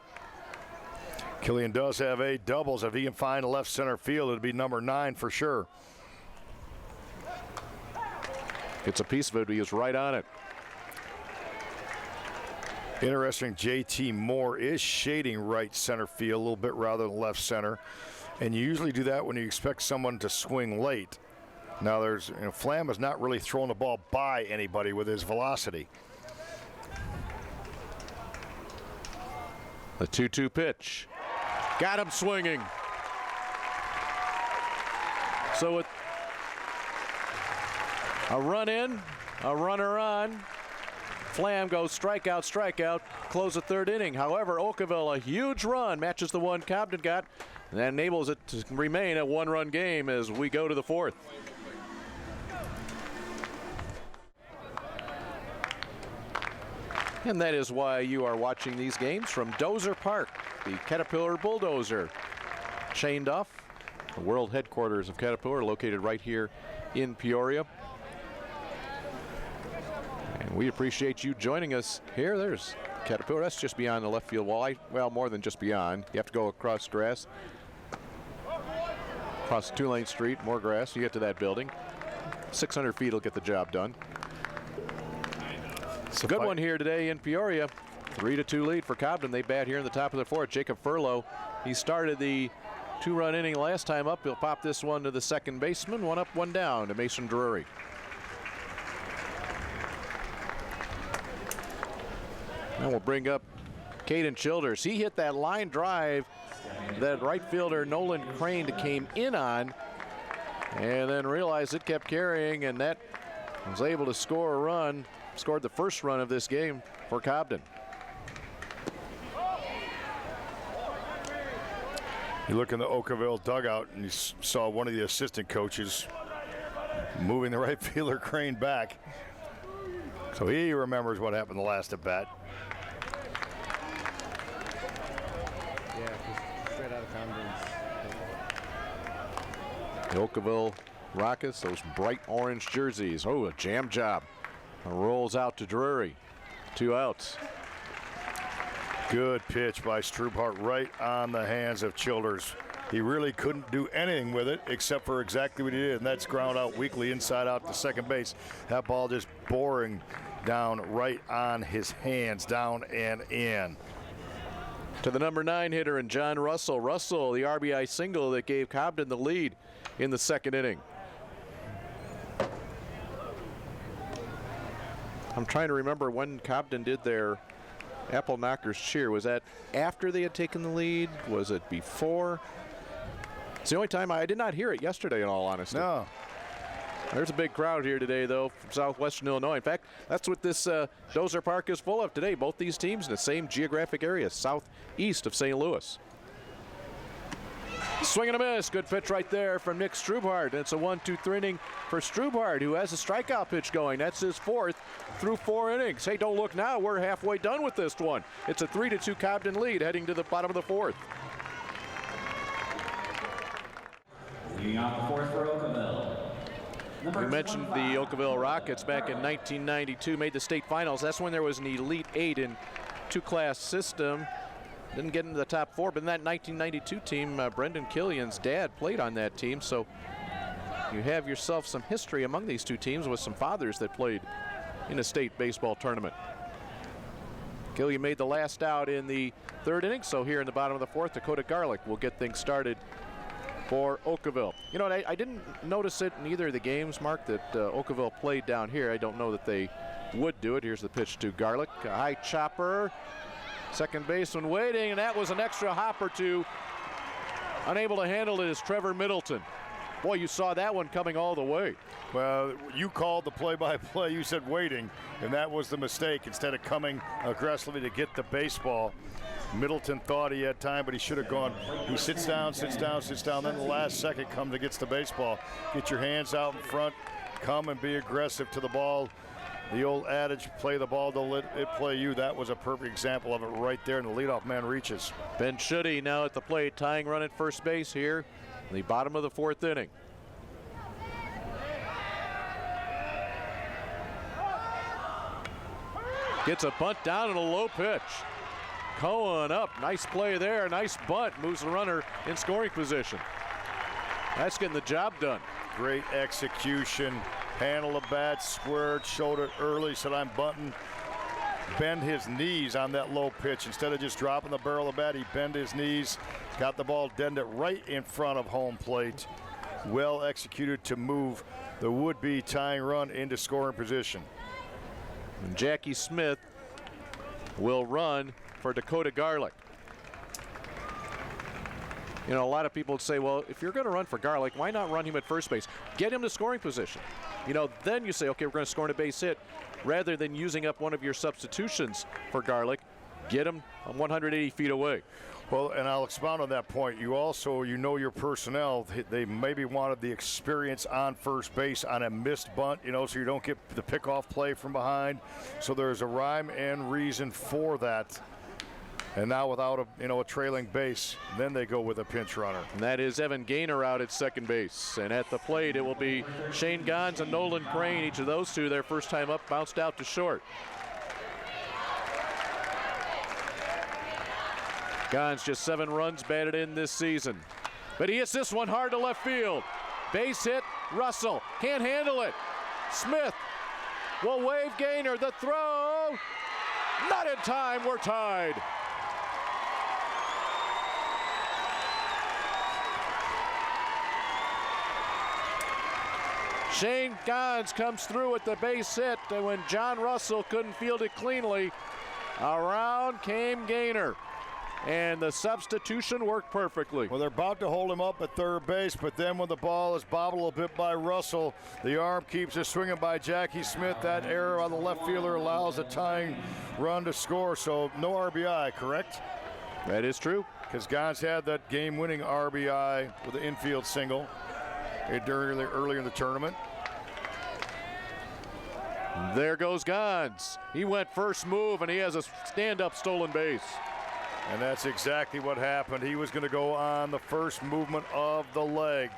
Killian does have 8 doubles. If he can find a left center field, it'd be number 9 for sure. It's a piece of it, but he is right on it. Interesting, JT Moore is shading right center field a little bit rather than left center. And you usually do that when you expect someone to swing late. Now Flam has not really thrown the ball by anybody with his velocity. The 2-2 pitch. Got him swinging. So with a run in, a runner on, Flam goes strikeout, strikeout, close the 3rd inning. However, Okawville, a huge run, matches the one Cobden got, and that enables it to remain a 1-run game as we go to the 4th. And that is why you are watching these games from Dozer Park, the Caterpillar Bulldozer. Chained off, the world headquarters of Caterpillar, located right here in Peoria. And we appreciate you joining us here. There's Caterpillar. That's just beyond the left field wall. Well, more than just beyond. You have to go across grass. Across 2-lane street, more grass. You get to that building. 600 feet will get the job done. It's a good one here today in Peoria. 3-2 lead for Cobden. They bat here in the top of the 4th. Jacob Furlow, he started the 2-run inning last time up. He'll pop this one to the second baseman. 1 up, 1 down to Mason Drury. And we'll bring up Caden Childers. He hit that line drive that right fielder Nolan Crane came in on and then realized it kept carrying, and that was able to score a run. Scored the first run of this game for Cobden. You look in the Okawville dugout and you saw one of the assistant coaches moving the right fielder Crane back. So he remembers what happened the last at bat. Yeah, straight out of Cobden's. The Okawville Rockets, those bright orange jerseys. Oh, a jam job. Rolls out to Drury. 2 outs. Good pitch by Strubhart right on the hands of Childers. He really couldn't do anything with it except for exactly what he did, and that's ground out weakly inside out to second base. That ball just boring down right on his hands, down and in. To the number 9 hitter and John Russell. Russell, the RBI single that gave Cobden the lead in the 2nd inning. I'm trying to remember when Cobden did their Apple Knockers cheer. Was that after they had taken the lead? Was it before? It's the only time I did not hear it yesterday, in all honesty. No. There's a big crowd here today, though, from southwestern Illinois. In fact, that's what this Dozer Park is full of today. Both these teams in the same geographic area, southeast of St. Louis. Swing and a miss. Good pitch right there from Nick Strubhart. It's a 1-2-3 inning for Strubhart, who has a strikeout pitch going. That's his 4th through 4 innings. Hey, don't look now. We're halfway done with this one. It's a 3-2 Cobden lead heading to the bottom of the 4th. Leading off the 4th for Okawville. We mentioned the Okawville Rockets back in 1992, made the state finals. That's when there was an Elite 8 in 2-class system. Didn't get into the top 4, but in that 1992 team, Brendan Killian's dad played on that team. So you have yourself some history among these two teams with some fathers that played in a state baseball tournament. Killian made the last out in the 3rd inning. So here in the bottom of the 4th, Dakota Garlick will get things started for Okawville. You know, I didn't notice it in either of the games, Mark, that Okawville played down here. I don't know that they would do it. Here's the pitch to Garlick. A high chopper. Second baseman waiting, and that was an extra hop or two. Unable to handle it is Trevor Middleton. Boy, you saw that one coming all the way. Well, you called the play-by-play. You said waiting, and that was the mistake. Instead of coming aggressively to get the baseball, Middleton thought he had time, but he should have gone. He sits down, sits down, sits down. Then the last second comes and gets the baseball. Get your hands out in front. Come and be aggressive to the ball. The old adage, play the ball, don't let it play you. That was a perfect example of it right there, and the leadoff man reaches. Ben Schutte now at the plate, tying run at first base here in the bottom of the 4th inning. Gets a bunt down and a low pitch. Cohen up, nice play there, nice bunt, moves the runner in scoring position. That's getting the job done. Great execution. Handle the bat, squared, showed it early, said I'm bunting. Bend his knees on that low pitch. Instead of just dropping the barrel of the bat, he bent his knees, got the ball dented right in front of home plate. Well executed to move the would-be tying run into scoring position. And Jackie Smith will run for Dakota Garlick. You know, a lot of people would say, well, if you're going to run for Garlick, why not run him at first base? Get him to scoring position. You know, then you say, okay, we're going to score on a base hit. Rather than using up one of your substitutions for Garlick, get him 180 feet away. Well, and I'll expound on that point. You also, you know your personnel. They maybe wanted the experience on first base on a missed bunt, you know, so you don't get the pickoff play from behind. So there's a rhyme and reason for that. And now without a trailing base, then they go with a pinch runner. And that is Evan Gaynor out at second base. And at the plate, it will be Shane Gons and Nolan Crane. Each of those two, their first time up, bounced out to short. Gons just 7 runs batted in this season. But he hits this one hard to left field. Base hit, Russell can't handle it. Smith will wave Gaynor, the throw. Not in time, we're tied. Shane Gons comes through with the base hit, and when John Russell couldn't field it cleanly, around came Gaynor. And the substitution worked perfectly. Well, they're about to hold him up at third base, but then when the ball is bobbled a bit by Russell, the arm keeps it swinging by Jackie Smith. That error on the left fielder allows a tying run to score, so no RBI, correct? That is true. Because Gons had that game-winning RBI with an infield single earlier in the tournament. There goes Gons. He went first move, and he has a stand-up stolen base. And that's exactly what happened. He was going to go on the first movement of the leg.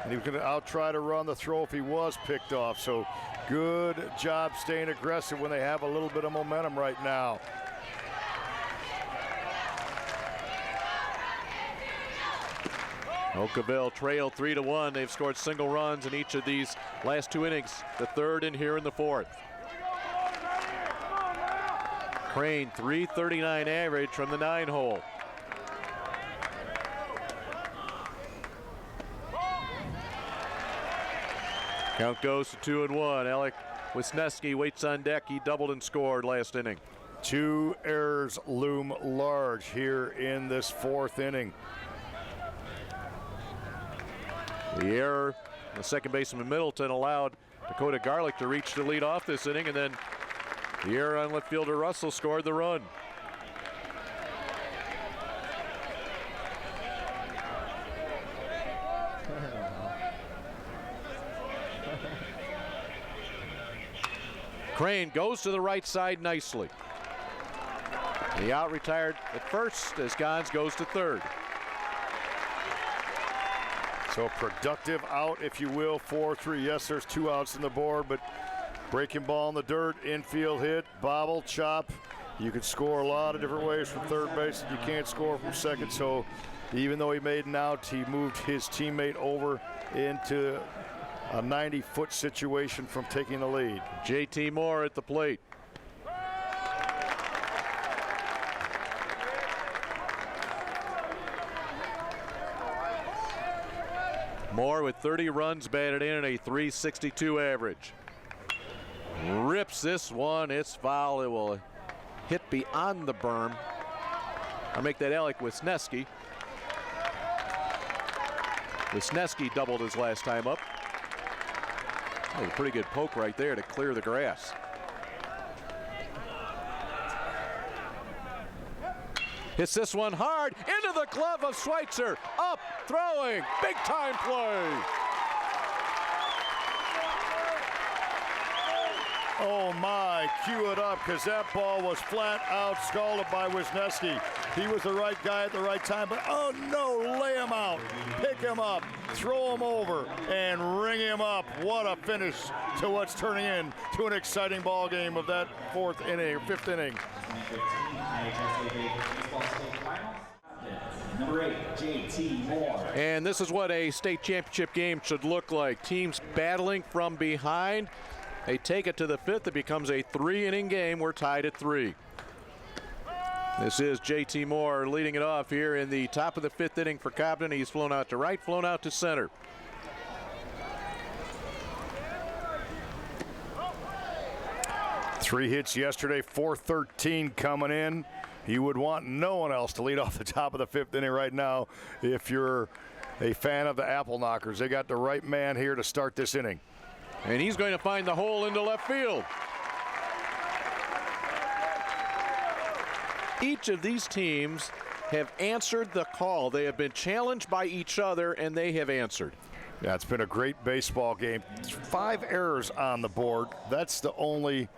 And he was going to try to run the throw if he was picked off. So good job staying aggressive when they have a little bit of momentum right now. Okawville trailed 3-1. They've scored single runs in each of these last 2 innings. The third and here in the fourth. Crane, .339 average from the 9-hole. Count goes to 2-1. Alec Wisniewski waits on deck. He doubled and scored last inning. 2 errors loom large here in this fourth inning. The error, the second baseman Middleton allowed Dakota Garlick to reach the lead off this inning, and then the error on left fielder Russell scored the run. Crane goes to the right side nicely. The out retired at first as Gons goes to third. So productive out, if you will, 4-3. Yes, there's 2 outs on the board, but breaking ball in the dirt, infield hit, bobble, chop. You can score a lot of different ways from third base, and you can't score from second. So even though he made an out, he moved his teammate over into a 90-foot situation from taking the lead. JT Moore at the plate. Moore with 30 runs batted in and a .362 average. Rips this one. It's foul. It will hit beyond the berm. I'll make that Alec Wisniewski. Wisniewski doubled his last time up. That was a pretty good poke right there to clear the grass. Hits this one hard into the glove of Schweitzer. Up, throwing, big time play. Oh my, cue it up, because that ball was flat out scalded by Wisniewski. He was the right guy at the right time, but oh no, lay him out, pick him up, throw him over, and ring him up. What a finish to what's turning into an exciting ball game of that fifth inning. Number 8, J.T. Moore. And this is what a state championship game should look like. Teams battling from behind. They take it to the fifth. It becomes a 3-inning game. We're tied at 3. This is J.T. Moore leading it off here in the top of the 5th inning for Cobden. He's flown out to right, flown out to center. Three hits yesterday, 4-13 coming in. You would want no one else to lead off the top of the 5th inning right now if you're a fan of the Apple Knockers. They got the right man here to start this inning. And he's going to find the hole into left field. Each of these teams have answered the call. They have been challenged by each other, and they have answered. Yeah, it's been a great baseball game. 5 errors on the board. That's the only,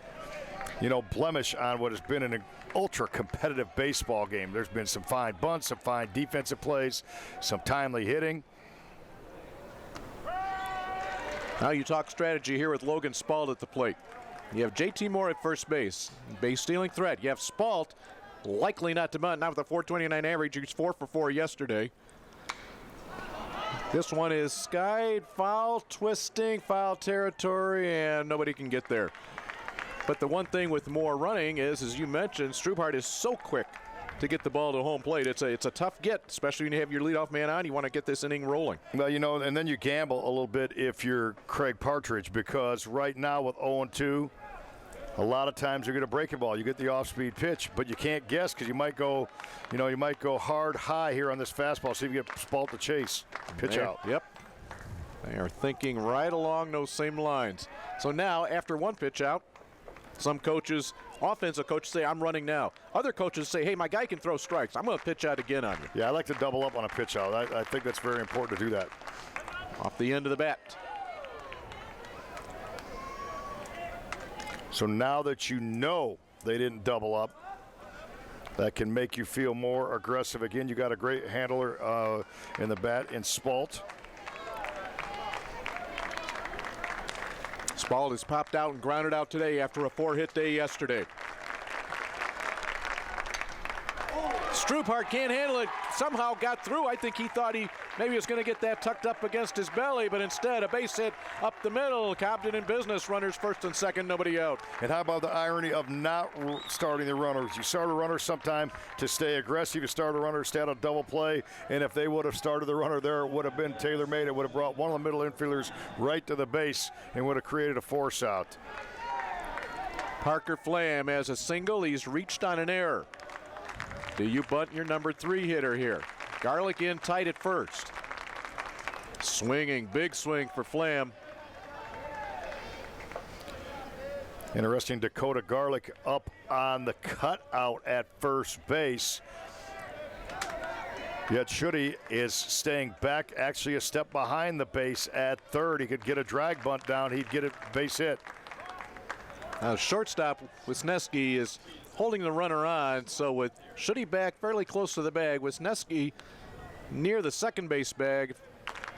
blemish on what has been an ultra competitive baseball game. There's been some fine bunts, some fine defensive plays, some timely hitting. Now you talk strategy here with Logan Spalt at the plate. You have J.T. Moore at first base, base stealing threat. You have Spalt, likely not to bunt, not with a .429 average. He was 4 for 4 yesterday. This one is skied, foul, twisting, foul territory, and nobody can get there. But the one thing with Moore running is, as you mentioned, Strubhart is so quick to get the ball to home plate. It's a tough get, especially when you have your leadoff man on. You want to get this inning rolling. Well, and then you gamble a little bit if you're Craig Partridge, because right now with 0-2, a lot of times you're going to break a ball. You get the off-speed pitch, but you can't guess because you might go hard high here on this fastball. See if you get Spalt to chase. Pitch out. Yep. They are thinking right along those same lines. So now, after one pitch out, some coaches, offensive coaches, say, I'm running now. Other coaches say, hey, my guy can throw strikes. I'm going to pitch out again on you. Yeah, I like to double up on a pitch out. I think that's very important to do that. Off the end of the bat. So now that you know they didn't double up, that can make you feel more aggressive. Again, you got a great handler in the bat in Spalt. Spalt has popped out and grounded out today after a 4-hit day yesterday. Strubhart can't handle it. Somehow got through. I think he thought he maybe was going to get that tucked up against his belly, but instead a base hit up the middle. Cobden in business. Runners first and second, nobody out. And how about the irony of not starting the runners? You start a runner sometime to stay aggressive. You start a runner, stay on a double play, and if they would have started the runner there, it would have been tailor-made. It would have brought one of the middle infielders right to the base and would have created a force out. Parker Flam has a single. He's reached on an error. Do you bunt your number 3 hitter here? Garlick in tight at first. Swinging, big swing for Flam. Interesting, Dakota Garlick up on the cutout at first base. Yet Schutte is staying back, actually a step behind the base at third. He could get a drag bunt down. He'd get a base hit. Now shortstop Wisniewski is holding the runner on, so with Schutte back fairly close to the bag, Wisniewski near the second base bag.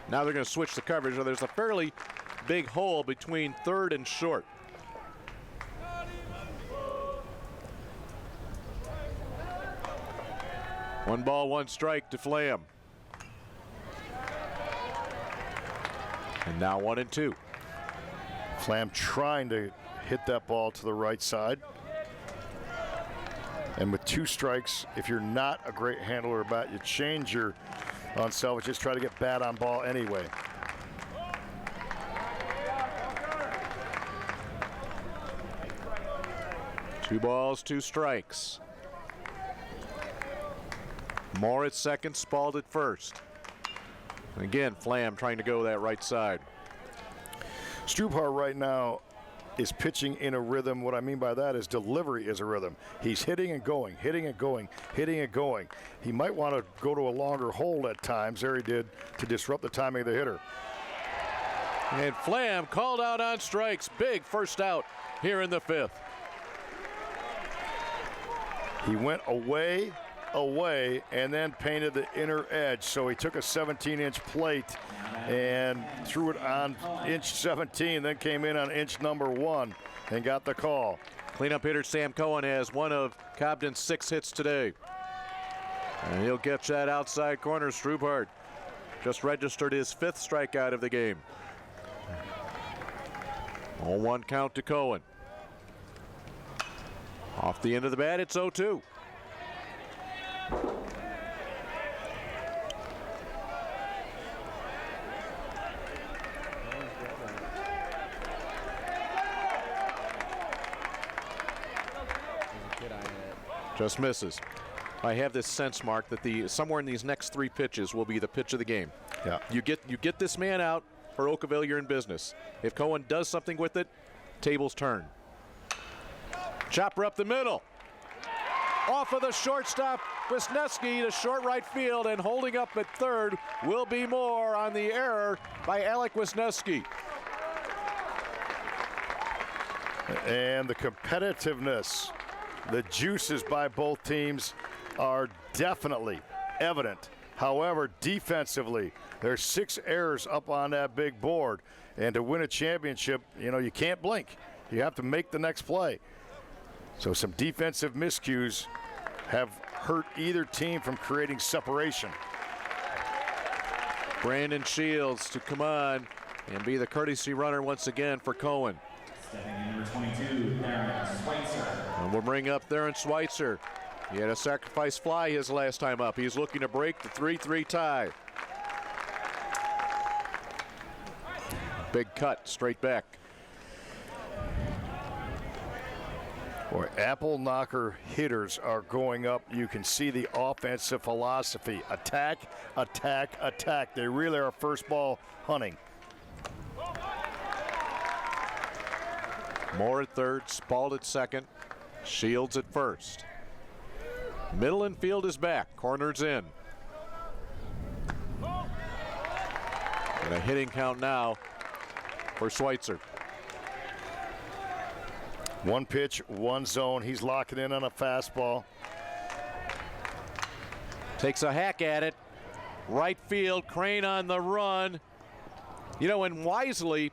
Now they're going to switch the coverage. So there's a fairly big hole between third and short. One ball, one strike to Flam. And now 1-2. Flam trying to hit that ball to the right side. And with 2 strikes, if you're not a great handler of bat, you change your unselfish, just try to get bat on ball anyway. Two balls, 2 strikes. Moore at second, Spalt at first. Again, Flam trying to go that right side. Strubhart right now is pitching in a rhythm. What I mean by that is delivery is a rhythm. He's hitting and going, hitting and going, hitting and going. He might want to go to a longer hold at times. There he did, to disrupt the timing of the hitter. And Flam called out on strikes. Big first out here in the 5th. He went away, and then painted the inner edge. So he took a 17-inch plate and threw it on inch 17, then came in on inch number 1 and got the call. Cleanup hitter Sam Cohen has one of Cobden's 6 hits today. And he'll get that outside corner. Strubhart just registered his 5th strikeout of the game. 0-1 count to Cohen. Off the end of the bat, it's 0-2. Just misses. I have this sense, Mark, that somewhere in these next 3 pitches will be the pitch of the game. Yeah. You get this man out for Okawville, you're in business. If Cohen does something with it, tables turn. Chopper up the middle. Off of the shortstop, Wisniewski to short right field, and holding up at third will be more on the error by Alec Wisniewski. And the competitiveness, the juices by both teams are definitely evident. However, defensively, there's 6 errors up on that big board. And to win a championship, you can't blink. You have to make the next play. So some defensive miscues have hurt either team from creating separation. Brandon Shields to come on and be the courtesy runner once again for Cohen. Stepping in number 22, Theron Schweitzer. And we'll bring up Theron Schweitzer. He had a sacrifice fly his last time up. He's looking to break the 3-3 tie. Big cut, straight back. Boy, apple knocker hitters are going up. You can see the offensive philosophy. Attack, attack, attack. They really are first ball hunting. Moore at third, Spald at second, Shields at first. Middle infield is back, corners in. And a hitting count now for Schweitzer. 1 pitch, 1 zone. He's locking in on a fastball. Takes a hack at it. Right field, Crane on the run. And wisely,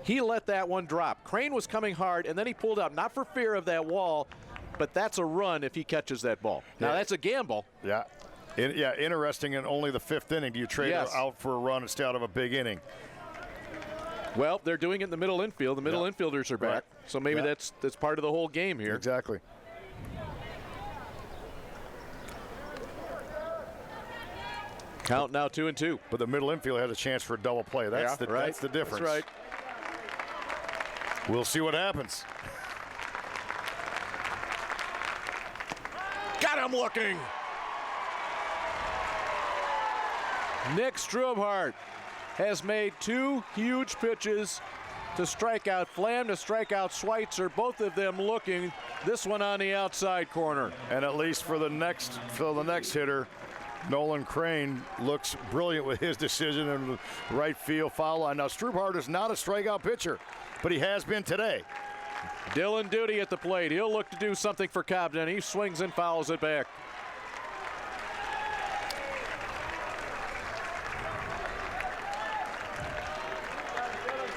he let that one drop. Crane was coming hard, and then he pulled out, not for fear of that wall, but that's a run if he catches that ball. Now, that's a gamble. Yeah. Interesting. In only the 5th inning, do you trade out for a run instead of a big inning? Well, they're doing it in the middle infield. The middle infielders are back, Right. so maybe that's part of the whole game here. Exactly. Count now 2-2. But the middle infield has a chance for a double play. That's the difference. That's right. We'll see what happens. Got him looking. Nick Strubhart has made 2 huge pitches to strike out Flam, to strike out Schweitzer, both of them looking. This one on the outside corner. And at least for the next hitter, Nolan Crane looks brilliant with his decision in the right field foul line. Now, Strubhart is not a strikeout pitcher, but he has been today. Dylan Duty at the plate. He'll look to do something for Cobden. He swings and fouls it back.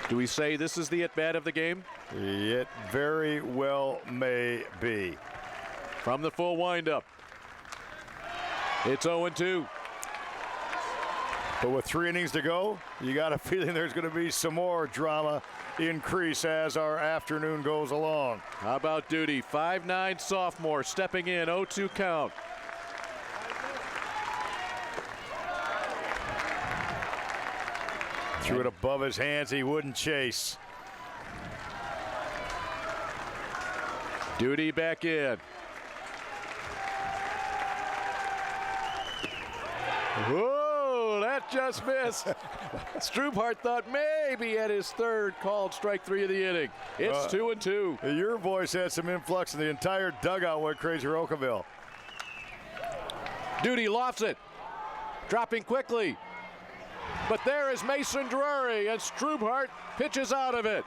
Do we say this is the at-bat of the game? It very well may be. From the full windup, it's 0-2. But with 3 innings to go, you got a feeling there's going to be some more drama increase as our afternoon goes along. How about Duty? 5'9" sophomore stepping in, 0-2 count. Threw it above his hands. He wouldn't chase. Duty back in. Whoa, that that just missed. Strubhart thought maybe he had his third called strike 3 of the inning. It's 2-2. Your voice had some influx, and the entire dugout went crazy for Okawville. Duty lofts it, dropping quickly. But there is Mason Drury, and Strubhart pitches out of it.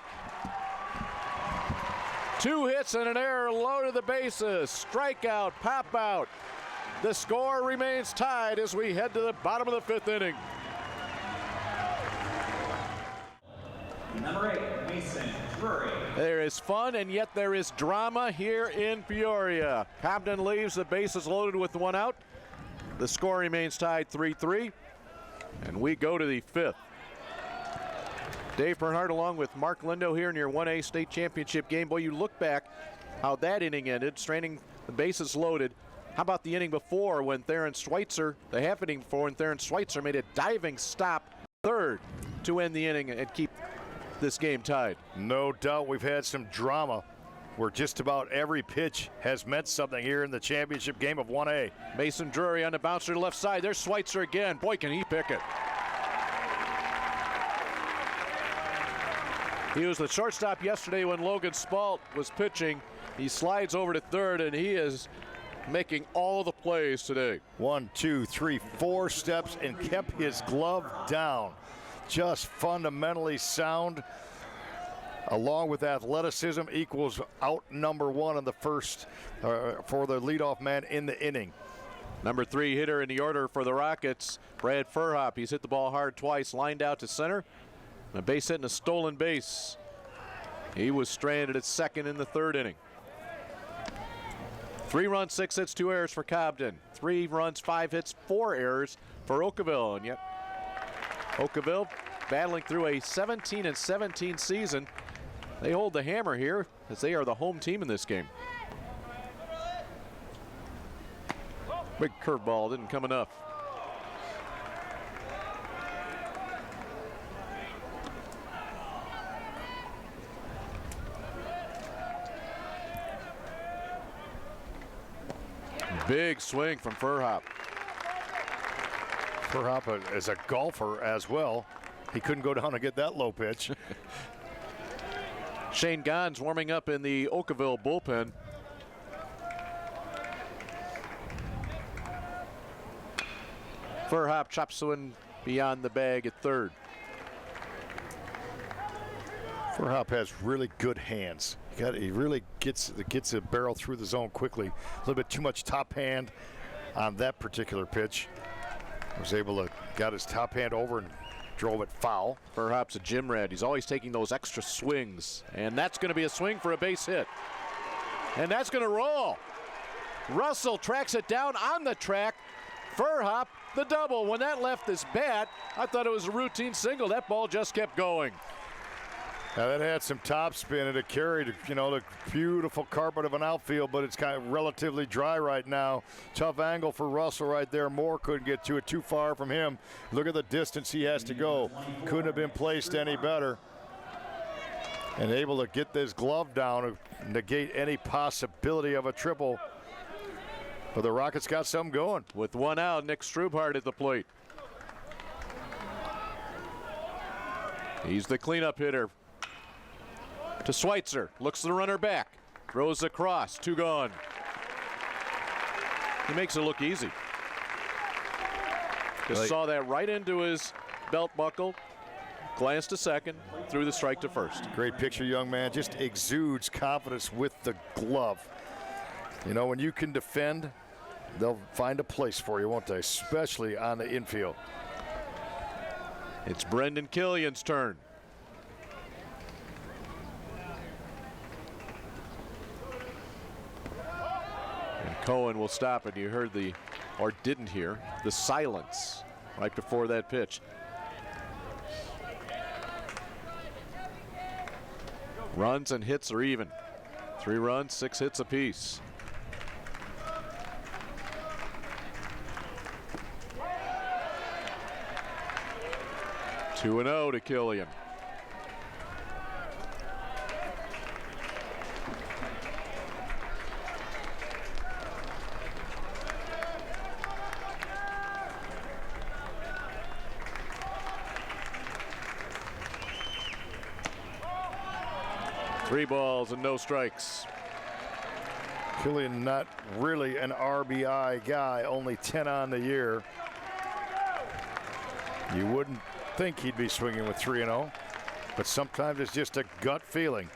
2 hits and an error, low to the bases. Strikeout, pop out. The score remains tied as we head to the bottom of the 5th inning. Number 8, Mason Drury. There is fun, and yet there is drama here in Peoria. Cobden leaves, the bases loaded with 1 out. The score remains tied 3-3, and we go to the 5th. Dave Bernhardt along with Mark Lindo here in your 1A state championship game. Boy, you look back how that inning ended, straining the bases loaded. How about the inning before when Theron Schweitzer, the half inning before, when Theron Schweitzer made a diving stop third to end the inning and keep this game tied. No doubt we've had some drama where just about every pitch has meant something here in the championship game of 1A. Mason Drury on the bouncer to left side. There's Schweitzer again. Boy, can he pick it. He was the shortstop yesterday when Logan Spalt was pitching. He slides over to third, and he is making all the plays today. 1, 2, 3, 4 steps and kept his glove down. Just fundamentally sound, along with athleticism, equals out number 1 on the first for the leadoff man in the inning. Number 3 hitter in the order for the Rockets, Brad Furhop. He's hit the ball hard twice, lined out to center. A base hit and a stolen base. He was stranded at second in the 3rd inning. 3 runs, 6 hits, 2 errors for Cobden. 3 runs, 5 hits, 4 errors for Okawville. And yet Okawville battling through a 17-17 season. They hold the hammer here as they are the home team in this game. Big curveball, didn't come enough. Big swing from Furhop. Furhop is a golfer as well. He couldn't go down and get that low pitch. Shane Gons warming up in the Okawville bullpen. Furhop chops one beyond the bag at third. Furhop has really good hands. He really gets a barrel through the zone quickly. A little bit too much top hand on that particular pitch. Was able to got his top hand over and drove it foul. Furhop's a gym rat. He's always taking those extra swings, and that's going to be a swing for a base hit. And that's going to roll. Russell tracks it down on the track. Furhop, the double. When that left his bat, I thought it was a routine single. That ball just kept going. Now that had some top spin and it carried, the beautiful carpet of an outfield, but it's kind of relatively dry right now. Tough angle for Russell right there. Moore couldn't get to it, too far from him. Look at the distance he has to go. Couldn't have been placed any better. And able to get this glove down to negate any possibility of a triple. But the Rockets got something going. With 1 out, Nick Strubhart at the plate. He's the cleanup hitter. To Schweitzer, looks the runner back, throws across, 2 gone. He makes it look easy. Just saw that right into his belt buckle, glanced to second, threw the strike to first. Great picture, young man. Just exudes confidence with the glove. When you can defend, they'll find a place for you, won't they? Especially on the infield. It's Brendan Killian's turn. Cohen will stop it. You heard or didn't hear, the silence right before that pitch. Runs and hits are even. 3 runs, 6 hits apiece. Two 2-0 to Killian. 3 balls and no strikes. Killian not really an RBI guy, only 10 on the year. You wouldn't think he'd be swinging with 3-0, but sometimes it's just a gut feeling.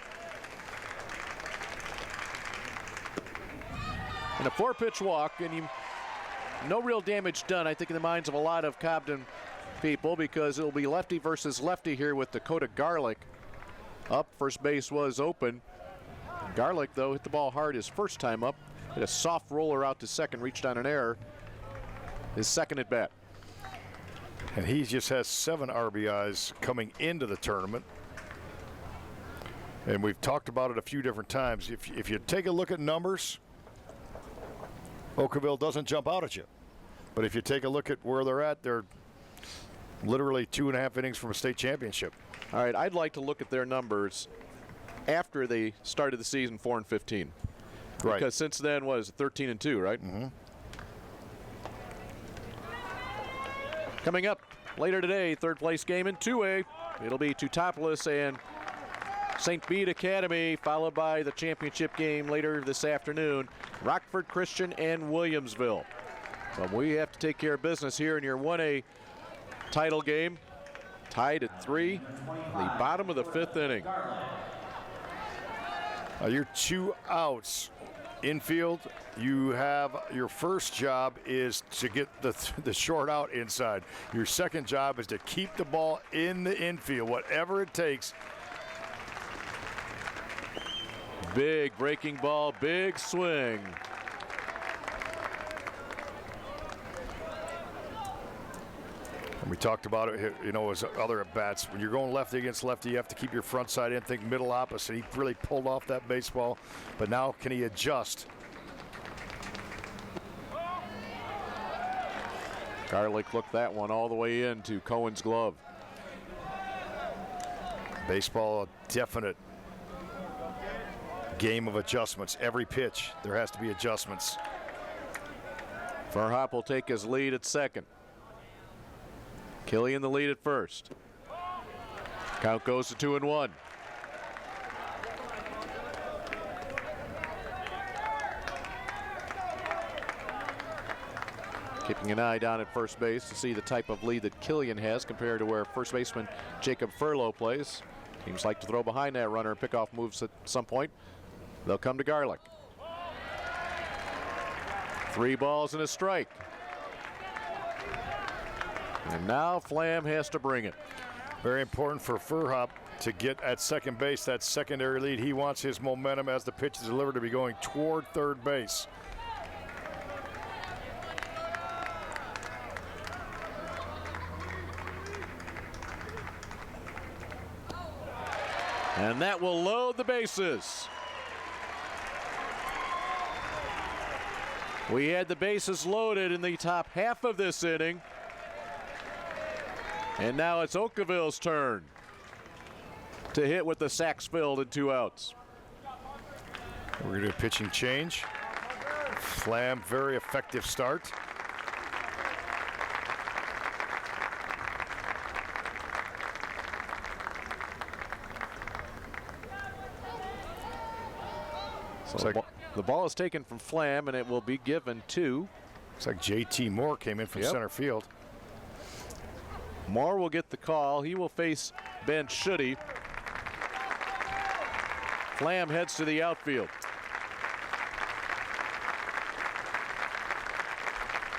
And a 4-pitch walk, and no real damage done, I think, in the minds of a lot of Cobden people, because it'll be lefty versus lefty here with Dakota Garlick up. First base was open. Garlick, though, hit the ball hard his first time up. Hit a soft roller out to second, reached on an error. His second at bat. And he just has 7 RBIs coming into the tournament. And we've talked about it a few different times. If you take a look at numbers, Okawville doesn't jump out at you. But if you take a look at where they're at, they're literally 2.5 innings from a state championship. All right, I'd like to look at their numbers after they started the season 4-15. Right. Because since then, what is it, 13-2, right? Mm-hmm. Coming up later today, 3rd place game in 2A. It'll be Teutopolis and St. Bede Academy, followed by the championship game later this afternoon, Rockford Christian and Williamsville. But we have to take care of business here in your 1A title game. Tied at 3, the bottom of the 5th inning. Your 2 outs. Infield, you have your first job is to get the short out inside. Your second job is to keep the ball in the infield, whatever it takes. Big breaking ball, big swing. And we talked about it, you know, as other at bats. When you're going lefty against lefty, you have to keep your front side in, think middle opposite. He really pulled off that baseball, but now can he adjust? Garlick looked that one all the way into Cohen's glove. Baseball, a definite game of adjustments. Every pitch, there has to be adjustments. Verhopp will take his lead at second. Killian the lead at first. Count goes to 2-1. Keeping an eye down at first base to see the type of lead that Killian has compared to where first baseman Jacob Furlow plays. Teams like to throw behind that runner and pick off moves at some point. They'll come to Garlick. 3 balls and a strike. And now Flam has to bring it. Very important for Verhopp to get at second base, that secondary lead. He wants his momentum as the pitch is delivered to be going toward third base. And that will load the bases. We had the bases loaded in the top half of this inning. And now it's Okawville's turn to hit with the sacks filled and 2 outs. We're going to do a pitching change. Flam, very effective start. So the ball is taken from Flam and it will be given to. Looks like JT Moore came in from center field. Moore will get the call. He will face Ben Schutte. Flam heads to the outfield.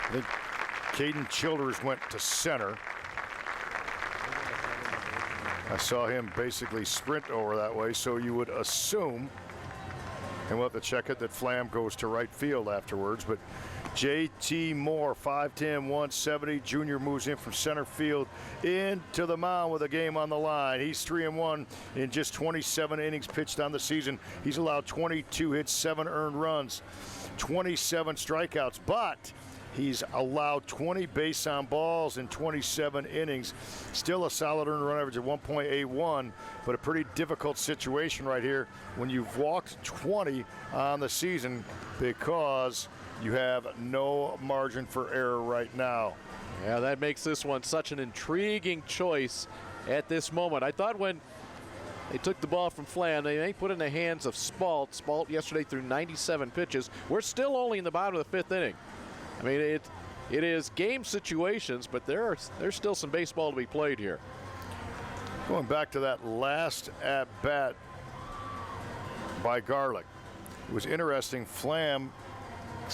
I think Caden Childers went to center. I saw him basically sprint over that way, so you would assume, and we'll have to check it, that Flam goes to right field afterwards. But JT Moore, 5'10", 170, junior, moves in from center field into the mound with a game on the line. He's 3-1 in just 27 innings pitched on the season. He's allowed 22 hits, 7 earned runs, 27 strikeouts, but he's allowed 20 base on balls in 27 innings. Still a solid earned run average of 1.81, but a pretty difficult situation right here when you've walked 20 on the season because you have no margin for error right now. Yeah, that makes this one such an intriguing choice at this moment. I thought when They took the ball from Flam. They put it in the hands of Spalt. Spalt yesterday threw 97 pitches. We're still only in the bottom of the 5th inning. I mean, it is game situations, but there's still some baseball to be played here. Going back to that last at-bat by Garlick, it was interesting. Flam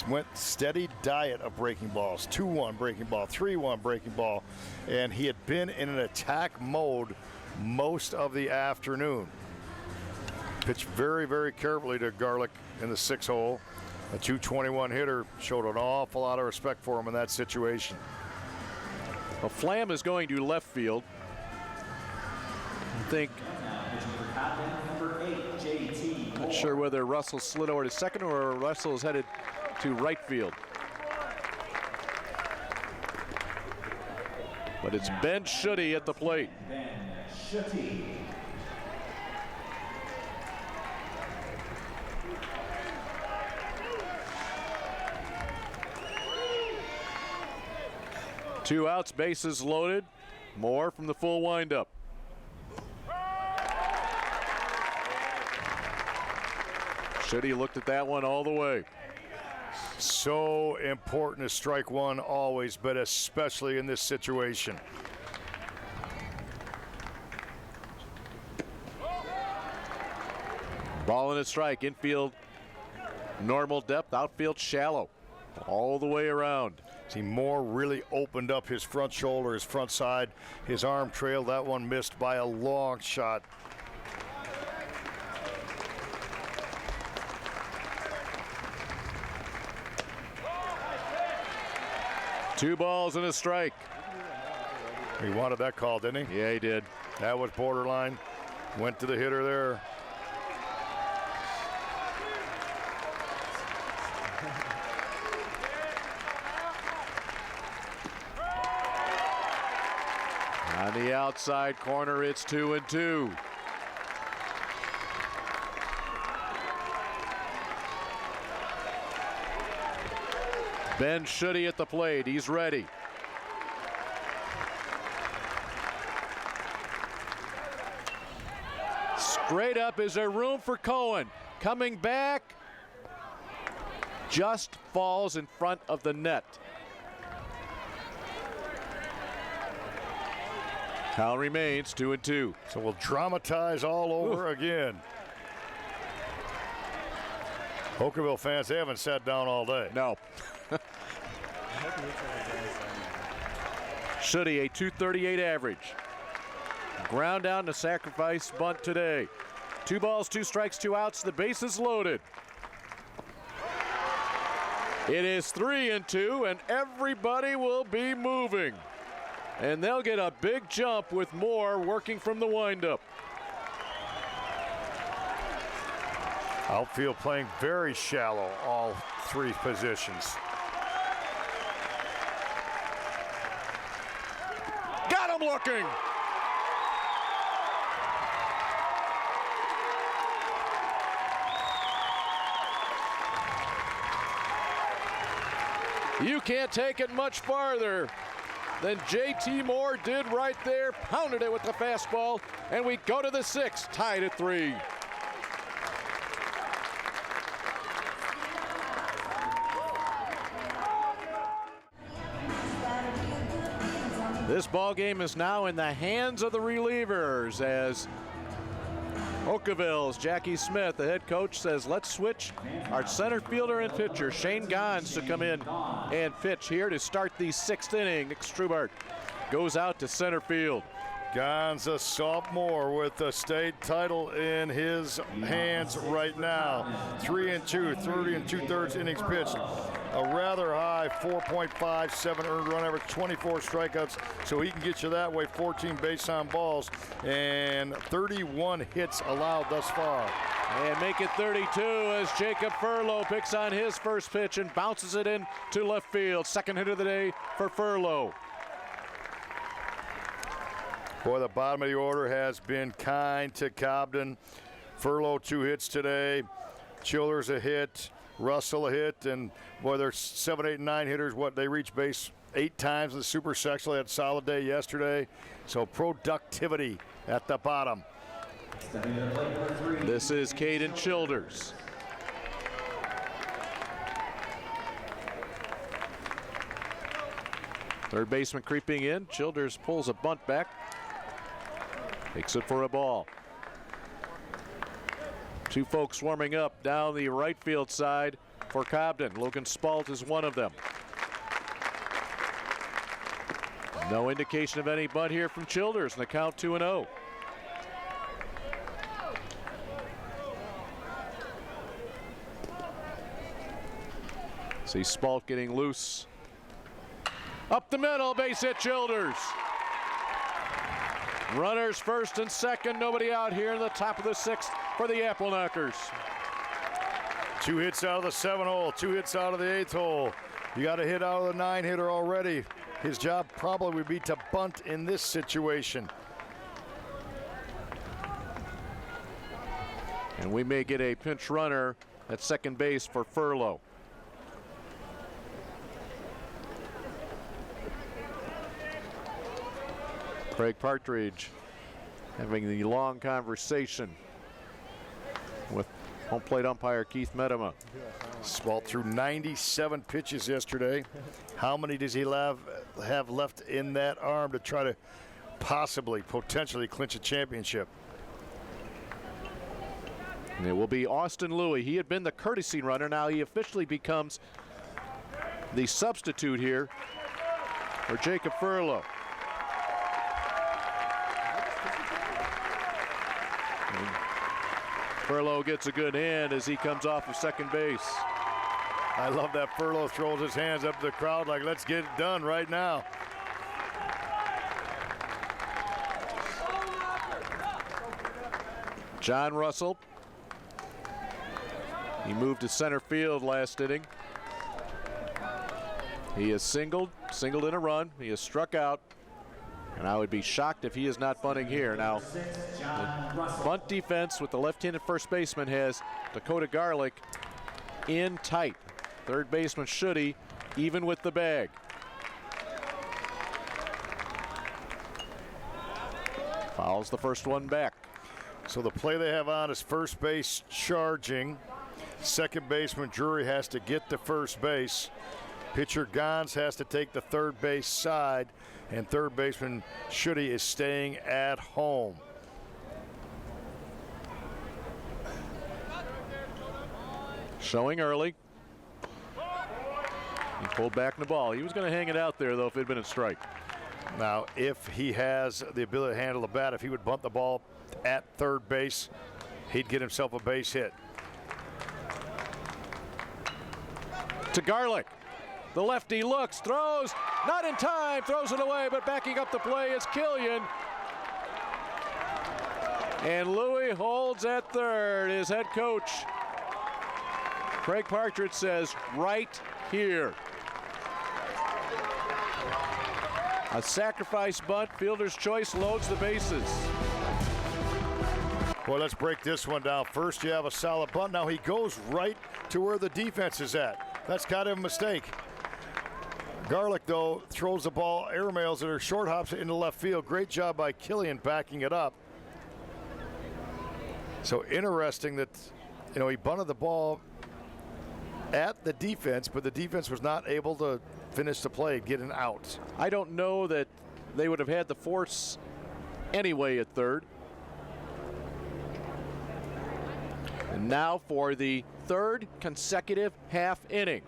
went steady diet of breaking balls. 2-1 breaking ball, 3-1 breaking ball, and he had been in an attack mode most of the afternoon. Pitched very, very carefully to Garlick in the 6th hole. A 221 hitter showed an awful lot of respect for him in that situation. Well, Flam is going to left field. I think, not sure whether Russell slid over to second or Russell is headed to right field. But it's Ben Schutte at the plate. Ben Schutte. Two outs, bases loaded. More from the full windup. Schutte looked at that one all the way. So important to strike one always, but especially in this situation. Ball and a strike. Infield normal depth, outfield shallow. All the way around. See, Moore really opened up his front shoulder, his front side, his arm trail. That one missed by a long shot. Two balls and a strike. He wanted that call, didn't he? Yeah, he did. That was borderline. Went to the hitter there. On the outside corner, it's 2-2. Ben Schutte at the plate. He's ready. Straight up. Is there room for Cohen? Coming back. Just falls in front of the net. Count remains 2-2. So we'll dramatize all over again. Okawville fans, they haven't sat down all day. No. Schutte, a .238 average. Ground down to sacrifice bunt today. 2 balls, 2 strikes, 2 outs. The bases loaded. It is 3-2, and everybody will be moving. And they'll get a big jump with Moore working from the windup. Outfield playing very shallow, all 3 positions. Got him looking. You can't take it much farther than J.T. Moore did right there. Pounded it with the fastball, and we go to the 6th, tied at 3. This ball game is now in the hands of the relievers as Okawville's Jackie Smith, the head coach, says let's switch our center fielder and pitcher Shane Gons to come in and pitch here to start the 6th inning. Nick Strubart goes out to center field. Gons, a sophomore with the state title in his hands right now. 3-2, 30 2/3 innings pitched. A rather high 4.57 earned run average, 24 strikeouts, so he can get you that way. 14 base on balls and 31 hits allowed thus far. And make it 32 as Jacob Furlow picks on his first pitch and bounces it in to left field. Second hit of the day for Furlow. Boy, the bottom of the order has been kind to Cobden. Furlow 2 hits today. Childers a hit. Russell a hit. And boy, there's 7, 8, 9 hitters. They reached base 8 times in the super section. They had a solid day yesterday. So productivity at the bottom. Stepping to the plate, number 3. This is Caden Childers. Third baseman creeping in. Childers pulls a bunt back. Takes it for a ball. Two folks warming up down the right field side for Cobden. Logan Spalt is one of them. No indication of any bunt here from Childers, and the count 2-0. See Spalt getting loose. Up the middle, base hit Childers. Runners first and second, nobody out here in the top of the 6th for the Apple Knockers. 2 hits out of the 7 hole, 2 hits out of the 8th hole. You got a hit out of the 9 hitter already. His job probably would be to bunt in this situation. And we may get a pinch runner at second base for Furlow. Craig Partridge having the long conversation with home plate umpire Keith Medema. Spalt threw 97 pitches yesterday. How many does he have left in that arm to try to potentially clinch a championship? And it will be Austin Louis. He had been the courtesy runner. Now he officially becomes the substitute here for Jacob Furlow. And Furlow gets a good hand as he comes off of second base. I love that Furlow throws his hands up to the crowd like, let's get it done right now. John Russell. He moved to center field last inning. He is singled in a run. He is struck out. And I would be shocked if he is not bunting here. Now, the bunt defense with the left-handed first baseman has Dakota Garlick in tight. Third baseman Schutte even with the bag. Fouls the first one back. So the play they have on is first base charging. Second baseman Drury has to get to first base. Pitcher Gons has to take the third base side, and third baseman Schutte is staying at home. Showing early. He pulled back in the ball. He was going to hang it out there, though, if it had been a strike. Now, if he has the ability to handle the bat, if he would bunt the ball at third base, he'd get himself a base hit. To Garlick. The lefty looks, throws, not in time, throws it away, but backing up the play is Killian. And Louis holds at third. His head coach, Craig Partridge, says, right here. A sacrifice bunt, fielder's choice, loads the bases. Well, let's break this one down. First, you have a solid bunt. Now he goes right to where the defense is at. That's kind of a mistake. Garlick, though, throws the ball, airmails it or short hops it into left field. Great job by Killian backing it up. So interesting that, he bunted the ball at the defense, but the defense was not able to finish the play, get an out. I don't know that they would have had the force anyway at third. And now for the third consecutive half inning.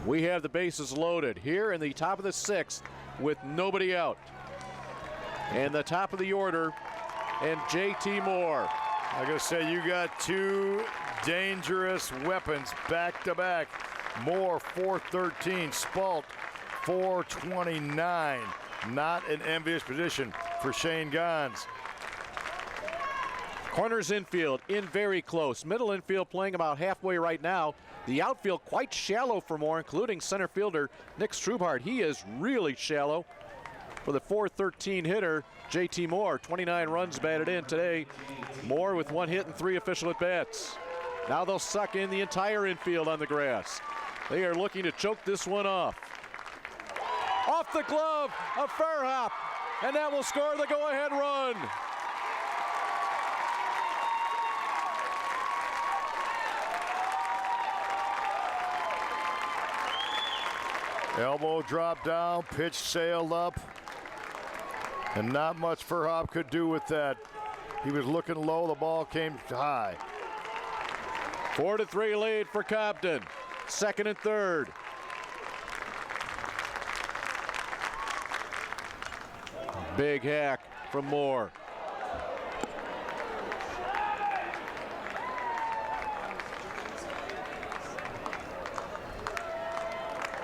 We have the bases loaded here in the top of the 6th with nobody out. And the top of the order, and JT Moore. I gotta say, you got two dangerous weapons back to back. Moore 413, Spalt 429. Not an envious position for Shane Gons. Corners infield in very close. Middle infield playing about halfway right now. The outfield quite shallow for Moore, including center fielder Nick Strubhart. He is really shallow for the 413 hitter, JT Moore. 29 runs batted in today. Moore with 1 hit and 3 official at-bats. Now they'll suck in the entire infield on the grass. They are looking to choke this one off. Off the glove of Fairhop, and that will score the go-ahead run. Elbow dropped down, pitch sailed up, and not much Furhop could do with that. He was looking low, the ball came high. 4-3 lead for Cobden. Second and third. Big hack from Moore.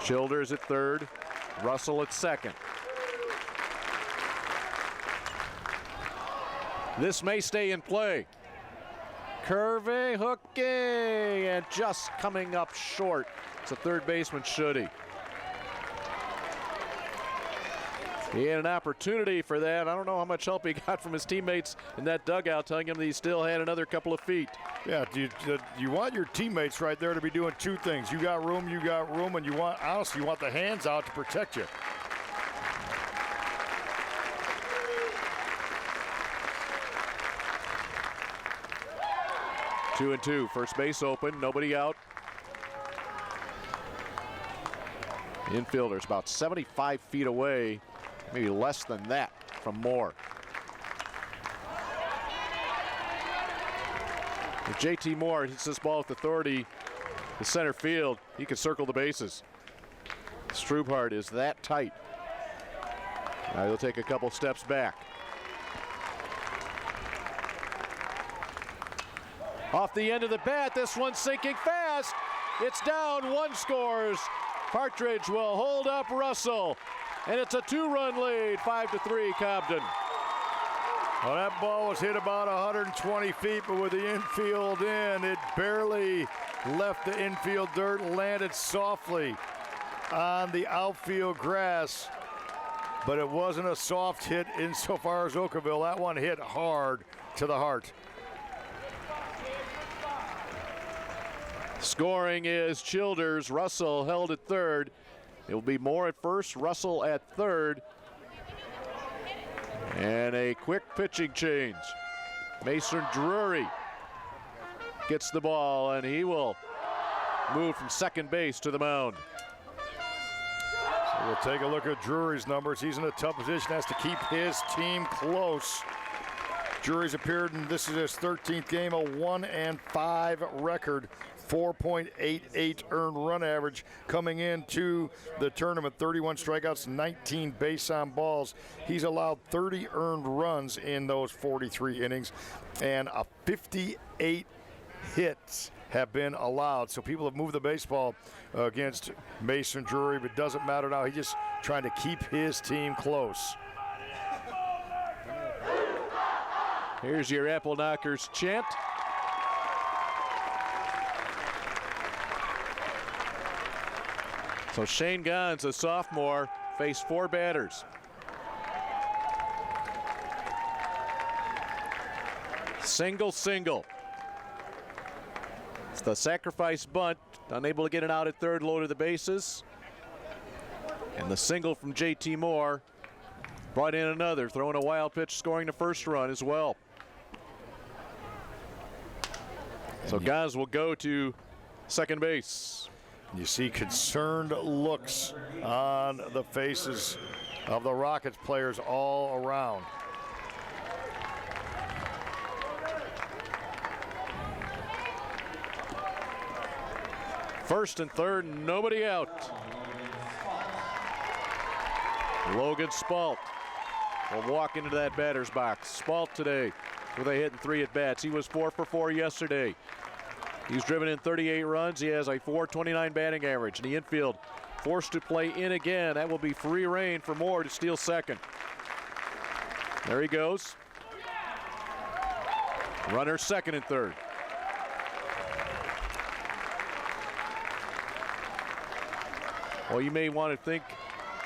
Childers at third, Russell at second. This may stay in play. Curvey, hooking, and just coming up short. It's a third baseman, should he? He had an opportunity for that. I don't know how much help he got from his teammates in that dugout telling him that he still had another couple of feet. Yeah, you want your teammates right there to be doing two things. You got room, and you want, honestly, you want the hands out to protect you. Two and two, first base open, nobody out. Infielders about 75 feet away, maybe less than that from Moore. If JT Moore hits this ball with authority to center field, he can circle the bases. Strubhart is that tight. Now he'll take a couple steps back. Off the end of the bat, this one's sinking fast. It's down, one scores. Partridge will hold up Russell, and it's a two-run lead, 5-3 Cobden. Well, that ball was hit about 120 feet, but with the infield in, it barely left the infield dirt, landed softly on the outfield grass. But it wasn't a soft hit insofar as Okawville. That one hit hard to the heart. Scoring is Childers. Russell held at third. It will be Moore at first, Russell at third. And a quick pitching change. Mason Drury gets the ball, and he will move from second base to the mound. So we'll take a look at Drury's numbers. He's in a tough position, has to keep his team close. Drury's appeared in, this is his 13th game, a 1-5 record. 4.88 earned run average coming into the tournament. 31 strikeouts, 19 base on balls. He's allowed 30 earned runs in those 43 innings, and 58 hits have been allowed. So people have moved the baseball against Mason Drury, but it doesn't matter now. He's just trying to keep his team close. Here's your Apple Knockers chant. So Shane Gons, a sophomore, faced four batters. Single. It's the sacrifice bunt, unable to get it out at third, low to the bases. And the single from JT Moore brought in another, throwing a wild pitch, scoring the first run as well. So Gons will go to second base. You see concerned looks on the faces of the Rockets players all around. First and third, nobody out. Logan Spalt will walk into that batter's box. Spalt today with a hit and 3 at-bats. He was 4 for 4 yesterday. He's driven in 38 runs. He has a .429 batting average. In the infield, forced to play in again. That will be free reign for Moore to steal second. There he goes. Runner second and third. Well, you may want to think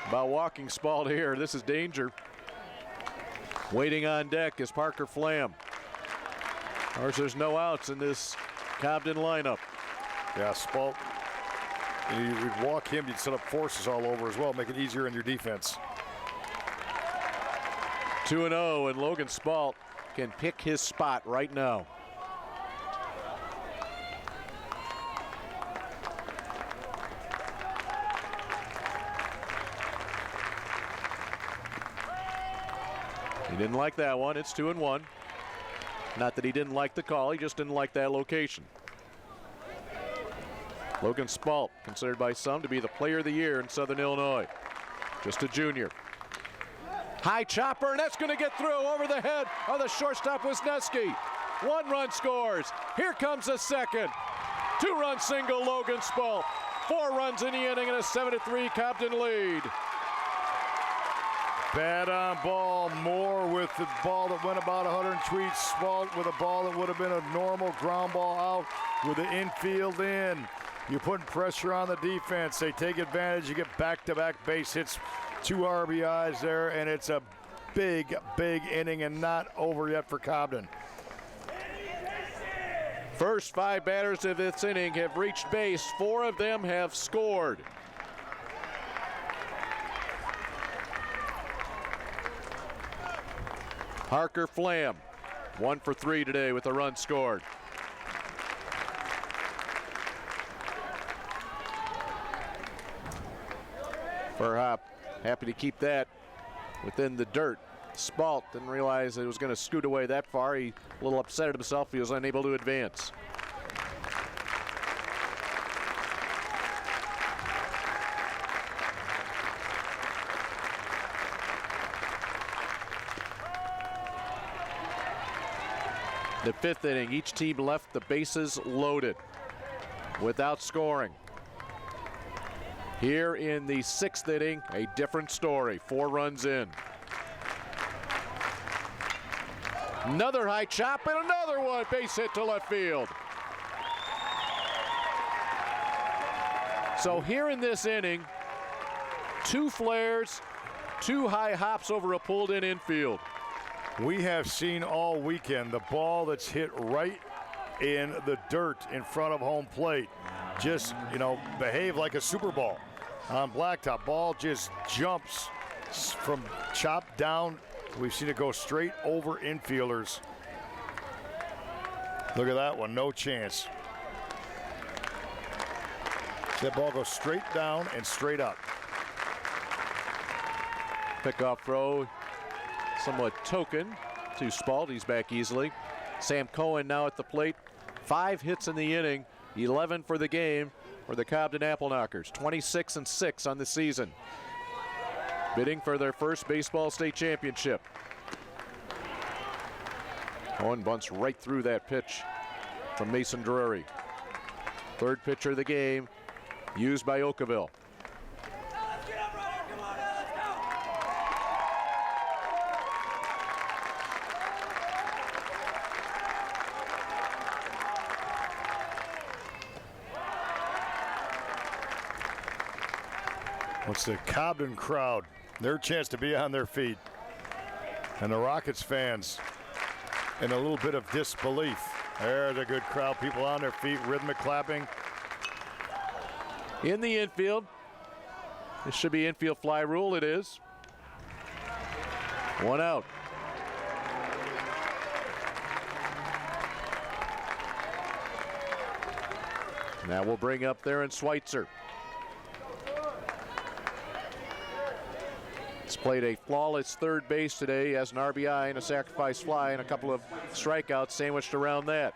about walking Spalt here. This is danger. Waiting on deck is Parker Flam. Of course, there's no outs in this Cobden lineup. Yeah, Spalt, you'd walk him, you'd set up forces all over as well, make it easier in your defense. 2-0, and Logan Spalt can pick his spot right now. didn't like that one. It's 2-1. Not that he didn't like the call, he just didn't like that location. Logan Spalt, considered by some to be the player of the year in Southern Illinois. Just a junior. High chopper, and that's going to get through over the head of the shortstop Wisniewski. 1 run scores. Here comes a second. 2-run single, Logan Spalt. 4 runs in the inning and a 7-3 Cobden lead. Bad on ball. Moore with the ball that went about 100 feet. Spalt with a ball that would have been a normal ground ball out with the infield in. You're putting pressure on the defense. They take advantage. You get back-to-back base hits, 2 RBIs there, and it's a big, big inning and not over yet for Cobden. First 5 batters of this inning have reached base. 4 of them have scored. Parker Flam, 1 for 3 today with a run scored. Verhopp happy to keep that within the dirt. Spalt didn't realize it was going to scoot away that far. He a little upset at himself. He was unable to advance. The 5th inning, each team left the bases loaded without scoring. Here in the 6th inning, a different story. 4 runs in. Another high chop and another one. Base hit to left field. So here in this inning, 2 flares, 2 high hops over a pulled in infield. We have seen all weekend the ball that's hit right in the dirt in front of home plate. Just, behave like a Super Bowl. On blacktop, ball just jumps from chopped down. We've seen it go straight over infielders. Look at that one, no chance. That ball goes straight down and straight up. Pickoff throw, somewhat token to Spalt. He's back easily. Sam Cohen now at the plate. 5 hits in the inning, 11 for the game for the Cobden Apple Knockers. 26-6 on the season. Bidding for their first baseball state championship. Cohen bunts right through that pitch from Mason Drury. 3rd pitcher of the game, used by Okawville. What's the Cobden crowd? Their chance to be on their feet. And the Rockets fans in a little bit of disbelief. There's a good crowd, people on their feet, rhythmic clapping. In the infield, this should be infield fly rule. It is. 1 out. Now we'll bring up Theron Schweitzer. He's played a flawless 3rd base today as an RBI and a sacrifice fly and a couple of strikeouts sandwiched around that.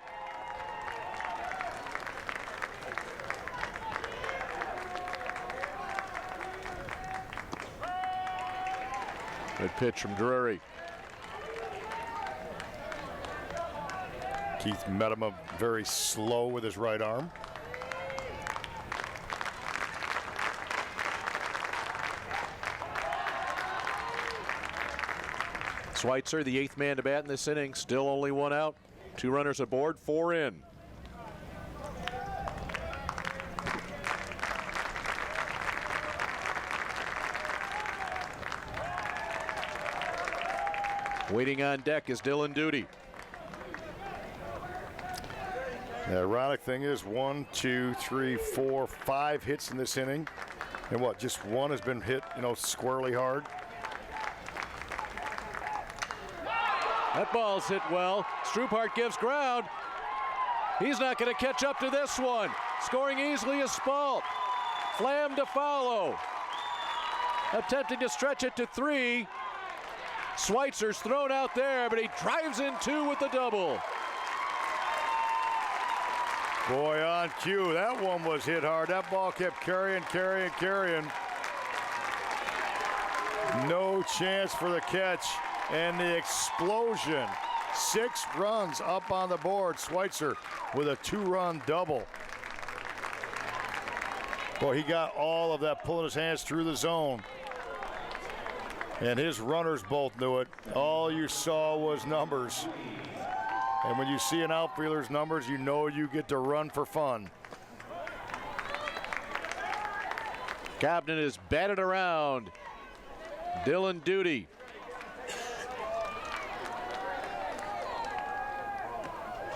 Good pitch from Drury. Keith met him up very slow with his right arm. Schweitzer, the 8th man to bat in this inning, still only 1 out. 2 runners aboard, 4 in. Waiting on deck is Dylan Duty. The ironic thing is 1, 2, 3, 4, 5 hits in this inning. And what, just 1 has been hit, squarely hard. That ball's hit well. Strupart gives ground. He's not going to catch up to this one. Scoring easily is Spalt. Flam to follow. Attempting to stretch it to 3. Schweitzer's thrown out there, but he drives in two with the double. Boy, on cue, that one was hit hard. That ball kept carrying. No chance for the catch, and the explosion. 6 runs up on the board. Schweitzer with a 2-run double. Boy, he got all of that pulling his hands through the zone. And his runners both knew it. All you saw was numbers. And when you see an outfielder's numbers, you know you get to run for fun. Cobden is batted around. Dylan Duty.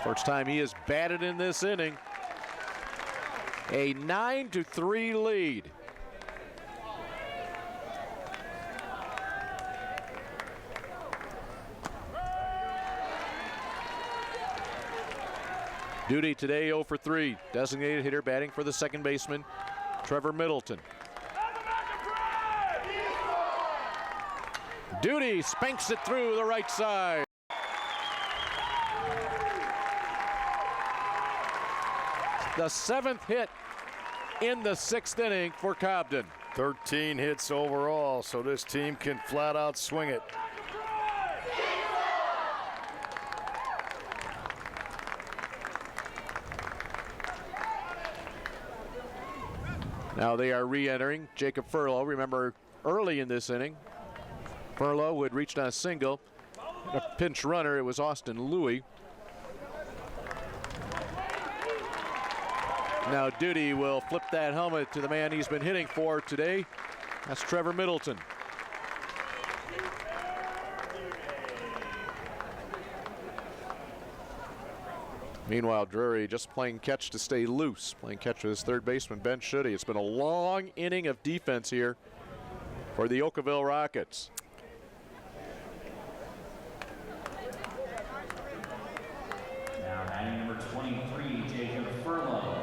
First time he has batted in this inning. A 9-3 lead. Duty today 0 for 3. Designated hitter batting for the second baseman, Trevor Middleton. Duty spanks it through the right side. The 7th hit in the 6th inning for Cobden. 13 hits overall, so this team can flat out swing it. Now they are re-entering Jacob Furlow. Remember, early in this inning, Furlow had reached on a single. A pinch runner, it was Austin Louis. Now Duty will flip that helmet to the man he's been hitting for today. That's Trevor Middleton. Meanwhile, Drury just playing catch to stay loose. Playing catch with his third baseman, Ben Schutte. It's been a long inning of defense here for the Okawville Rockets. Now batting number 23, Jacob Furlow.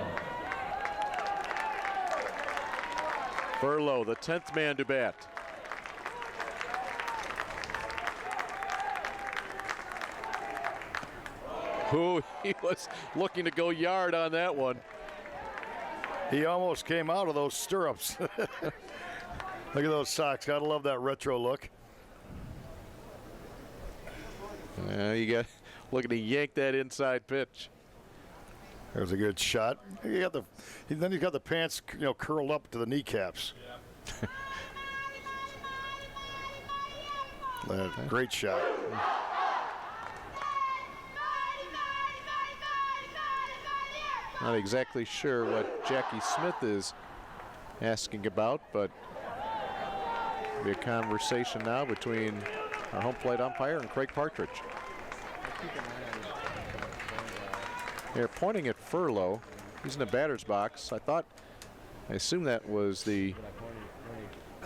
Furlow, the 10th man to bat. Ooh, he was looking to go yard on that one. He almost came out of those stirrups. Look at those socks. Gotta love that retro look. You got looking to yank that inside pitch. There's a good shot. Then he's got the pants, curled up to the kneecaps. Great shot. Not exactly sure what Jackie Smith is asking about, but be a conversation now between our home plate umpire and Craig Partridge. They're pointing at Furlow. He's in the batter's box. I assume that was the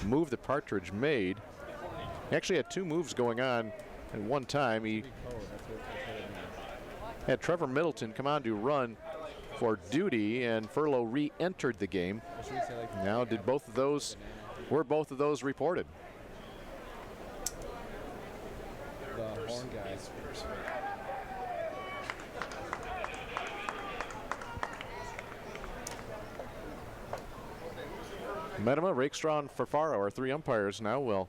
move that Partridge made. He actually had 2 moves going on at one time. He had Trevor Middleton come on to run for Duty, and Furlow re-entered the game. Now, were both of those reported? The horn guys. Medema, Rakestraw, and Farfaro are 3 umpires now. Well,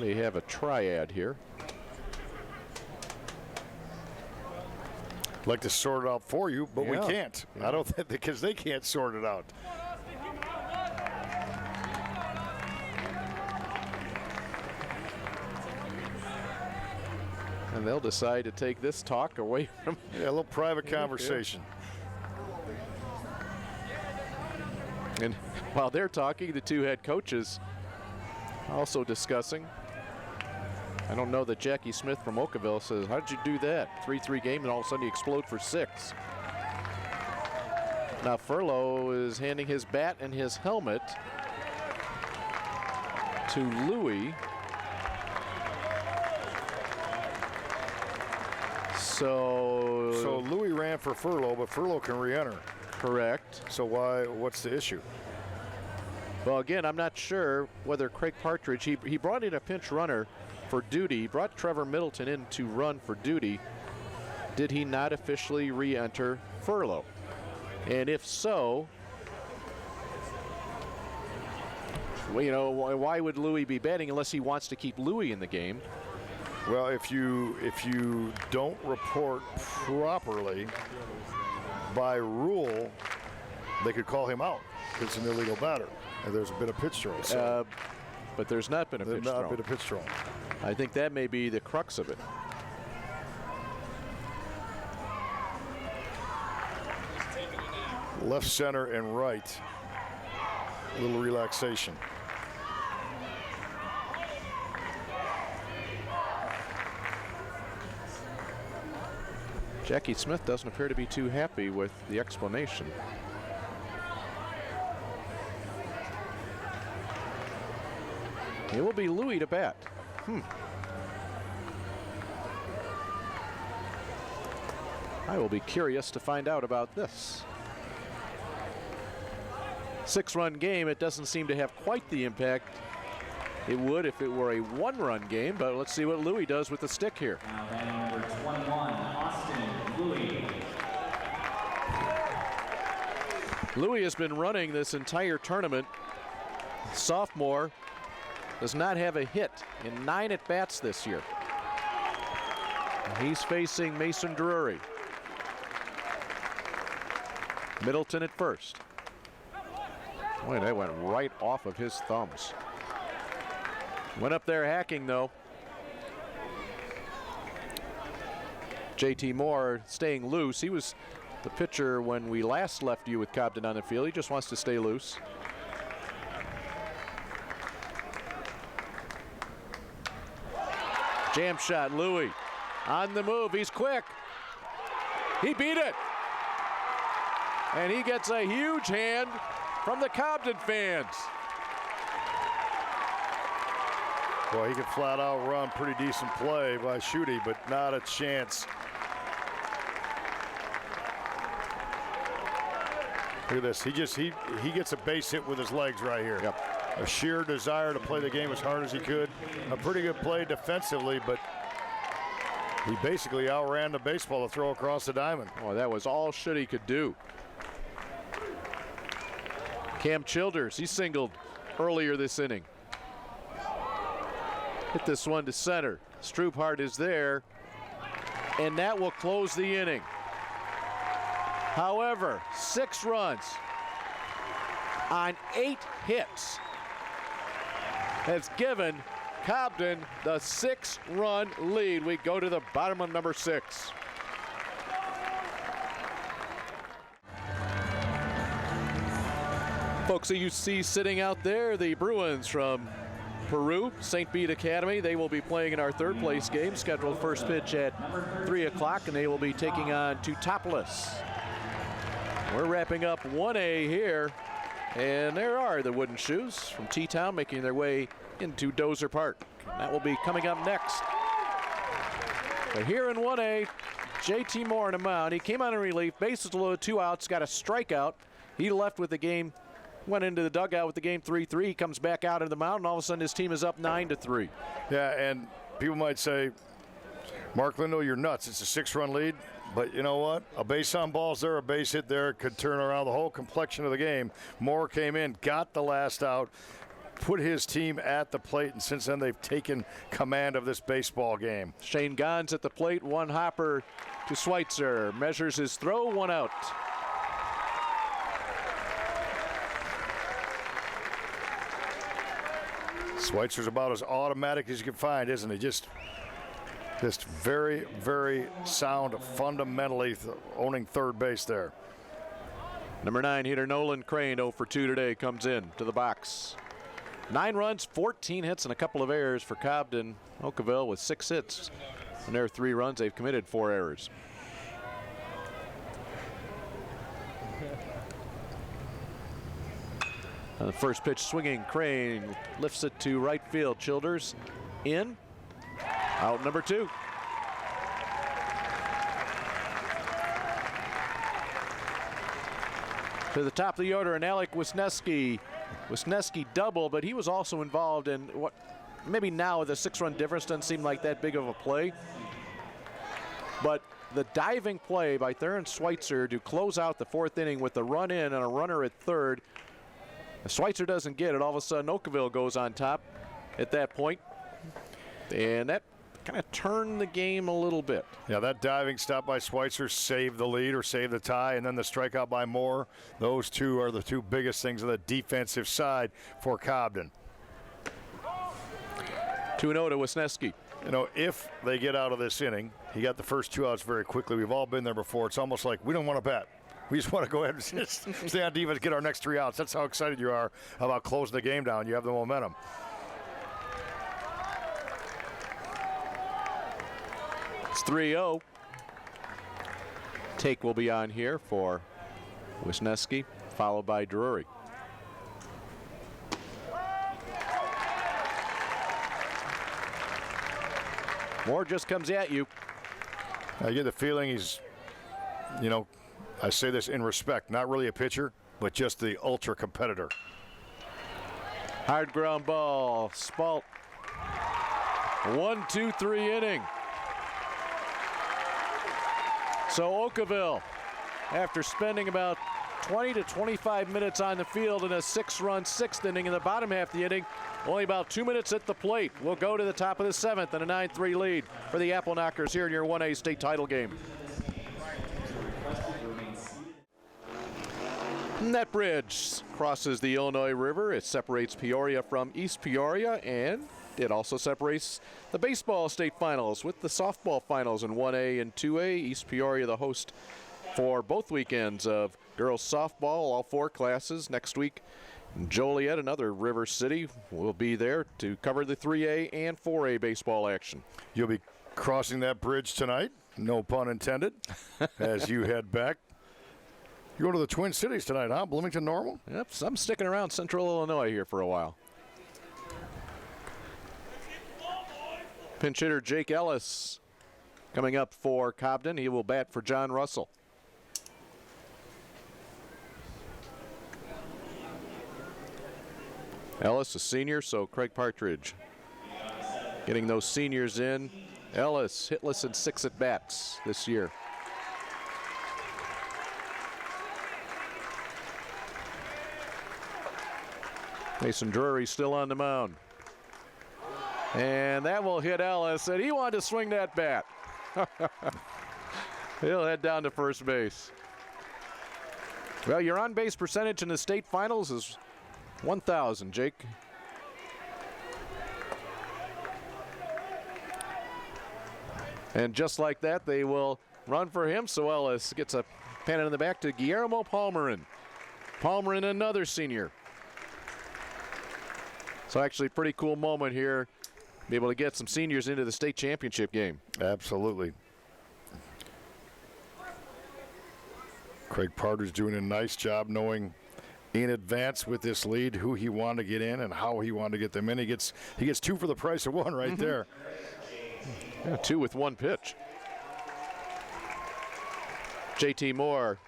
they have a triad here. I'd like to sort it out for you, but we Yeah. can't. I don't think, because they can't sort it out. And they'll decide to take this talk away from. Yeah, a little private conversation. And while they're talking, the 2 head coaches also discussing. I don't know that Jackie Smith from Okawville says, how did you do that? 3-3 game, and all of a sudden you explode for 6. Now Furlow is handing his bat and his helmet to Louis. So Louis ran for Furlow, but Furlow can re-enter. Correct. So what's the issue? Well, again, I'm not sure whether Craig Partridge, he brought in a pinch runner for duty. He brought Trevor Middleton in to run for duty. Did he not officially re-enter furlough? And if so, well, you know, why would Louis be batting unless he wants to keep Louis in the game? Well, if you don't report properly, by rule, they could call him out. It's an illegal batter. And there's been a pitch throw. So but there's not been a pitch throw. Not been a pitch throw. I think that may be the crux of it. Left, center, and right. A little relaxation. Jackie Smith doesn't appear to be too happy with the explanation. It will be Louis to bat. I will be curious to find out about this. 6-run game, it doesn't seem to have quite the impact it would if it were a 1-run game, but let's see what Louis does with the stick here. Now batting number 21, Austin Louis. Louis has been running this entire tournament. Sophomore does not have a hit in 9 at-bats this year. He's facing Mason Drury. Middleton at first. Boy, that went right off of his thumbs. Went up there hacking, though. JT Moore staying loose. He was the pitcher when we last left you with Cobden on the field. He just wants to stay loose. Jam shot, Louis. On the move, he's quick. He beat it. And he gets a huge hand from the Cobden fans. Well, he could flat out run pretty decent play by Schutte, but not a chance. Look at this. He gets a base hit with his legs right here. Yep. A sheer desire to play the game as hard as he could. A pretty good play defensively, but he basically outran the baseball to throw across the diamond. Oh, that was all Schutte could do. Cam Childers, he singled earlier this inning. Hit this one to center. Stroophardt is there, and that will close the inning. However, 6 runs on 8 hits has given Cobden the 6-run lead. We go to the bottom of number 6. Folks, so you see sitting out there the Bruins from Peru, St. Bede Academy. They will be playing in our 3rd place game, scheduled first pitch at 3 o'clock, and they will be taking on Teutopolis. We're wrapping up 1A here, and there are the Wooden Shoes from T-Town making their way into Dozer Park. That will be coming up next. But here in 1A, JT Moore on the mound. He came on in relief, bases loaded, 2 outs, got a strikeout. He left with the game, went into the dugout with the game 3-3. He comes back out of the mound, and all of a sudden his team is up 9-3. Yeah, and people might say, Mark Lindo, you're nuts. It's a 6-run lead. But you know what? A base on balls there, a base hit there could turn around the whole complexion of the game. Moore came in, got the last out, put his team at the plate, and since then they've taken command of this baseball game. Shane Gons at the plate, 1 hopper to Schweitzer. Measures his throw, 1 out. Schweitzer's about as automatic as you can find, isn't he? Just very, very sound fundamentally owning 3rd base there. Number 9 hitter Nolan Crane, 0 for 2 today, comes in to the box. 9 runs, 14 hits, and a couple of errors for Cobden. Okawville with 6 hits. And their 3 runs, they've committed 4 errors. On the first pitch swinging, Crane lifts it to right field. Childers in. Out number 2. To the top of the order, and Alec Wisniewski Wisniewski double, but he was also involved in what maybe now the 6-run difference doesn't seem like that big of a play. But the diving play by Theron Schweitzer to close out the 4th inning with the run in and a runner at 3rd. If Schweitzer doesn't get it, all of a sudden Okawville goes on top at that point. And that kind of turned the game a little bit. Yeah, that diving stop by Schweitzer saved the lead or saved the tie, and then the strikeout by Moore. Those two are the two biggest things on the defensive side for Cobden. 2-0 to Wisniewski. You know, if they get out of this inning, he got the first 2 outs very quickly. We've all been there before. It's almost like we don't want to bet. We just want to go ahead and just stay on defense, get our next 3 outs. That's how excited you are about closing the game down. You have the momentum. It's 3-0. Take will be on here for Wisniewski, followed by Drury. Moore just comes at you. I get the feeling he's, you know, I say this in respect, not really a pitcher, but just the ultra competitor. Hard ground ball, Spalt. 1-2-3 inning. So Okawville, after spending about 20 to 25 minutes on the field in a 6-run 6th inning in the bottom half of the inning, only about 2 minutes at the plate. We'll go to the top of the 7th and a 9-3 lead for the Apple Knockers here in your 1A state title game. And that bridge crosses the Illinois River. It separates Peoria from East Peoria, and it also separates the baseball state finals with the softball finals in 1A and 2A. East Peoria the host for both weekends of girls softball, all 4 classes. Next week, Joliet, another river city, will be there to cover the 3A and 4A baseball action. You'll be crossing that bridge tonight, no pun intended, as you head back. You go to the Twin Cities tonight, huh? Bloomington Normal? Yep, so I'm sticking around Central Illinois here for a while. Pinch hitter Jake Ellis coming up for Cobden. He will bat for John Russell. Ellis, a senior, so Craig Partridge getting those seniors in. Ellis hitless in 6 at-bats this year. Mason Drury still on the mound. And that will hit Ellis, and he wanted to swing that bat. He'll head down to first base. Well, your on-base percentage in the state finals is 1,000, Jake. And just like that, they will run for him, so Ellis gets a pennant in the back to Guillermo Palmerin. Palmerin, another senior. So actually pretty cool moment here. Be able to get some seniors into the state championship game. Absolutely. Craig Partridge doing a nice job knowing in advance with this lead who he wanted to get in and how he wanted to get them in. He gets 2 for the price of 1 right there. Yeah, 2 with 1 pitch. JT Moore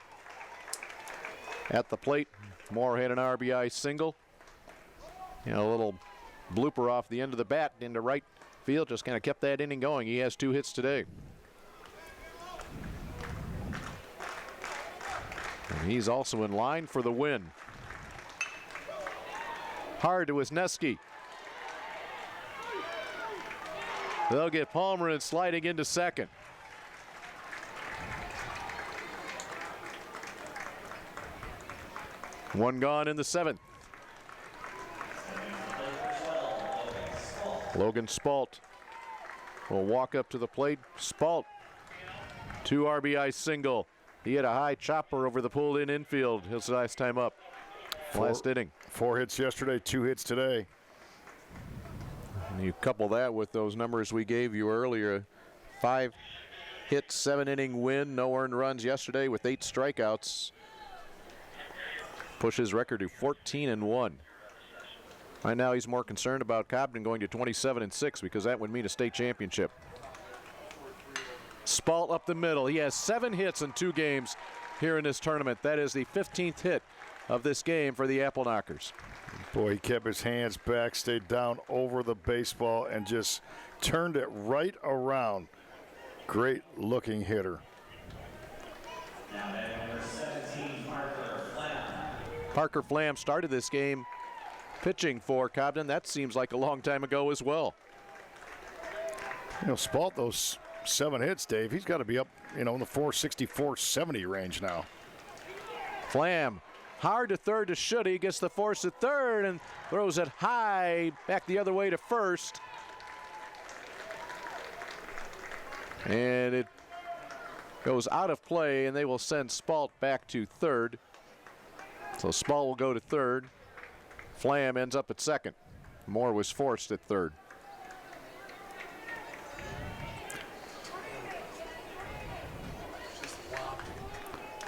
at the plate. Moore had an RBI single. You know, a little blooper off the end of the bat into right field. Just kind of kept that inning going. He has 2 hits today. And he's also in line for the win. Hard to Wisniewski. They'll get Palmerin sliding into second. One gone in the 7th. Logan Spalt will walk up to the plate. Spalt, 2 RBI single. He had a high chopper over the pulled-in infield his last time up. Last inning. 4 hits yesterday, 2 hits today. And you couple that with those numbers we gave you earlier. 5 hits, 7-inning win, no earned runs yesterday with 8 strikeouts. Pushes record to 14-1. Right now he's more concerned about Cobden going to 27-6 because that would mean a state championship. Spalt up the middle. He has 7 hits in 2 games here in this tournament. That is the 15th hit of this game for the Apple Knockers. Boy, he kept his hands back, stayed down over the baseball, and just turned it right around. Great looking hitter. Parker Flam started this game pitching for Cobden. That seems like a long time ago as well. You know, Spalt, those 7 hits, Dave, he's got to be up, you know, in the 460, 470 range now. Flam hard to third to Schutte, gets the force to third and throws it high back the other way to first. And it goes out of play, and they will send Spalt back to third. So Spalt will go to third. Flam ends up at second. Moore was forced at third.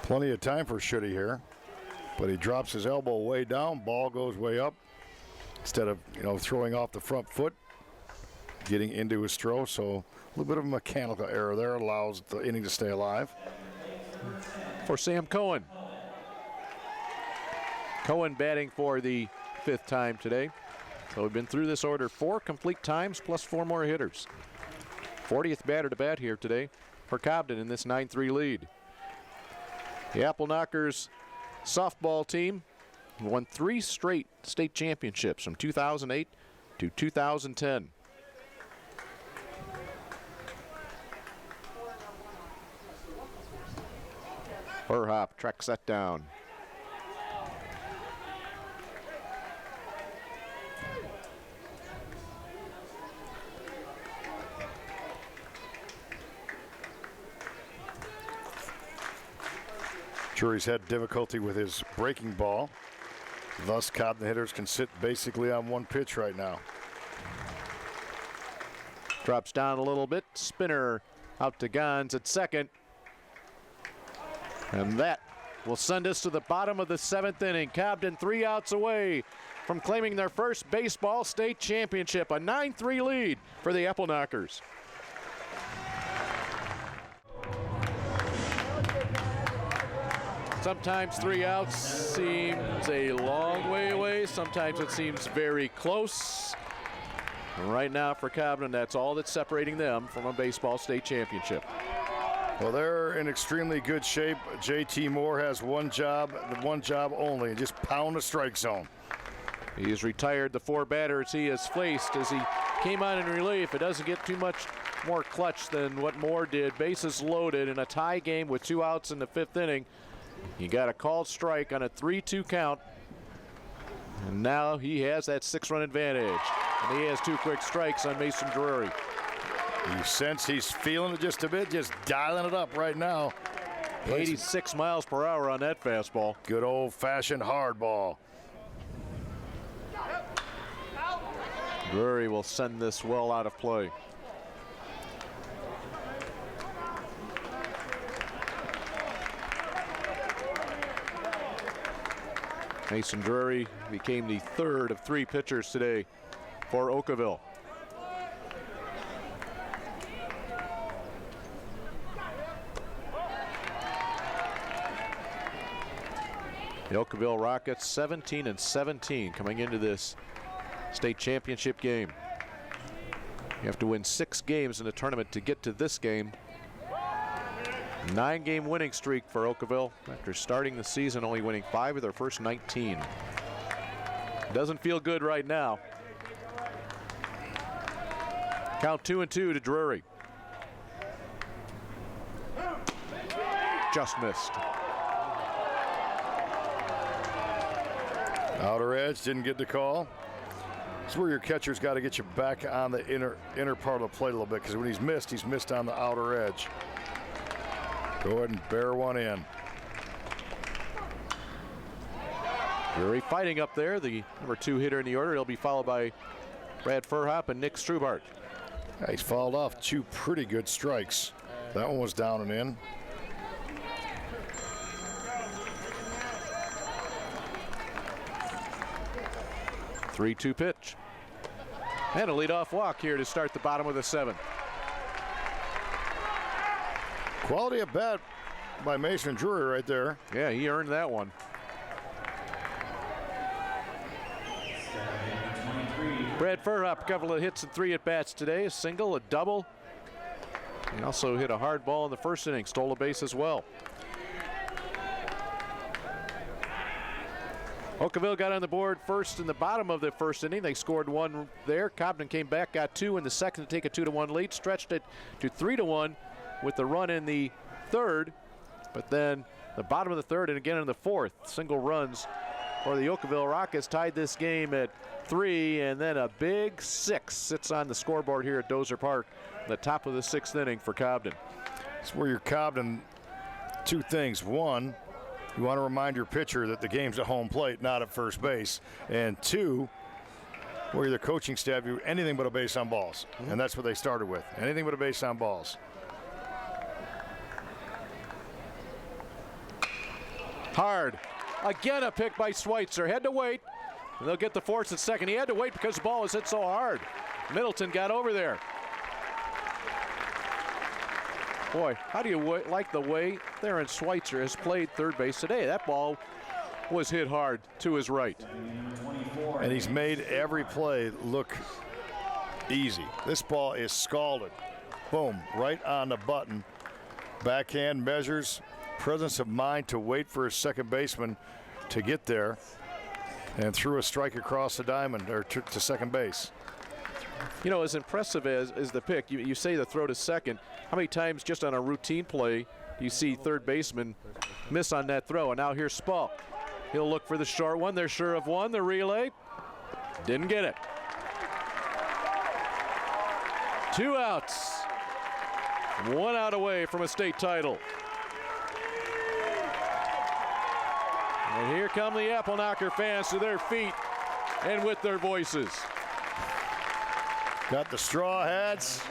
Plenty of time for Schutte here, but he drops his elbow way down, ball goes way up. Instead of, you know, throwing off the front foot, getting into his throw, so a little bit of a mechanical error there allows the inning to stay alive. For Sam Cohen. Cohen batting for the 5th time today. So we've been through this order 4 complete times plus 4 more hitters. 40th batter to bat here today for Cobden in this 9-3 lead. The Apple Knockers softball team won 3 straight state championships from 2008 to 2010. Burhop tracks that down. Drury's had difficulty with his breaking ball. Thus, Cobden hitters can sit basically on 1 pitch right now. Drops down a little bit. Spinner out to Gons at second. And that will send us to the bottom of the 7th inning. Cobden 3 outs away from claiming their first baseball state championship. A 9-3 lead for the Apple Knockers. Sometimes 3 outs seems a long way away. Sometimes it seems very close. And right now for Cobden, that's all that's separating them from a baseball state championship. Well, they're in extremely good shape. JT Moore has one job only, just pound the strike zone. He's retired the 4 batters he has faced as he came on in relief. It doesn't get too much more clutch than what Moore did. Bases loaded in a tie game with 2 outs in the 5th inning. He got a called strike on a 3-2 count. And now he has that 6-run advantage. And he has 2 quick strikes on Mason Drury. You sense he's feeling it just a bit, just dialing it up right now. 86 miles per hour on that fastball. Good old-fashioned hard ball. Drury will send this well out of play. Mason Drury became the 3rd of 3 pitchers today for Okawville. The Okawville Rockets 17-17 coming into this state championship game. You have to win 6 games in the tournament to get to this game. 9-game winning streak for Okawville after starting the season only winning 5 of their first 19. Doesn't feel good right now. Count 2-2 to Drury. Just missed. Outer edge, didn't get the call. This is where your catcher's got to get you back on the inner part of the plate a little bit, because when he's missed on the outer edge. Go ahead and bear one in. Drury fighting up there, the number 2 hitter in the order. He'll be followed by Brad Furhop and Nick Strubart. Yeah, he's fouled off 2 pretty good strikes. That one was down and in. Three-two pitch. And a leadoff walk here to start the bottom of the 7th. Quality at bat by Mason Drury right there. Yeah, he earned that one. Brad Furhop, a couple of hits and 3 at-bats today. A single, a double. He also hit a hard ball in the first inning, stole a base as well. Okawville got on the board first in the bottom of the first inning. They scored 1 there. Cobden came back, got 2 in the second to take a 2-1 lead, stretched it to 3-1 with the run in the third. But then the bottom of the third and again in the fourth, single runs for the Okawville Rockets tied this game at 3, and then a big 6 sits on the scoreboard here at Dozer Park, the top of the 6th inning for Cobden. It's where you're Cobden, 2 things. 1, you want to remind your pitcher that the game's at home plate, not at first base. And 2, where you're the coaching staff, you anything but a base on balls. And that's what they started with, anything but a base on balls. Hard. Again a pick by Schweitzer. Had to wait. They'll get the force at second. He had to wait because the ball was hit so hard. Middleton got over there. Boy, how do you like the way Theron Schweitzer has played third base today? That ball was hit hard to his right. And he's made every play look easy. This ball is scalded. Boom, right on the button. Backhand measures, presence of mind to wait for his second baseman to get there, and threw a strike across the diamond or to second base. You know, as impressive as the pick, you say the throw to second. How many times just on a routine play do you see third baseman miss on that throw? And now here's Spall. He'll look for the short one. They're sure of one. The relay didn't get it. 2 outs. 1 out away from a state title. And here come the Apple Knocker fans to their feet and with their voices. Got the straw hats.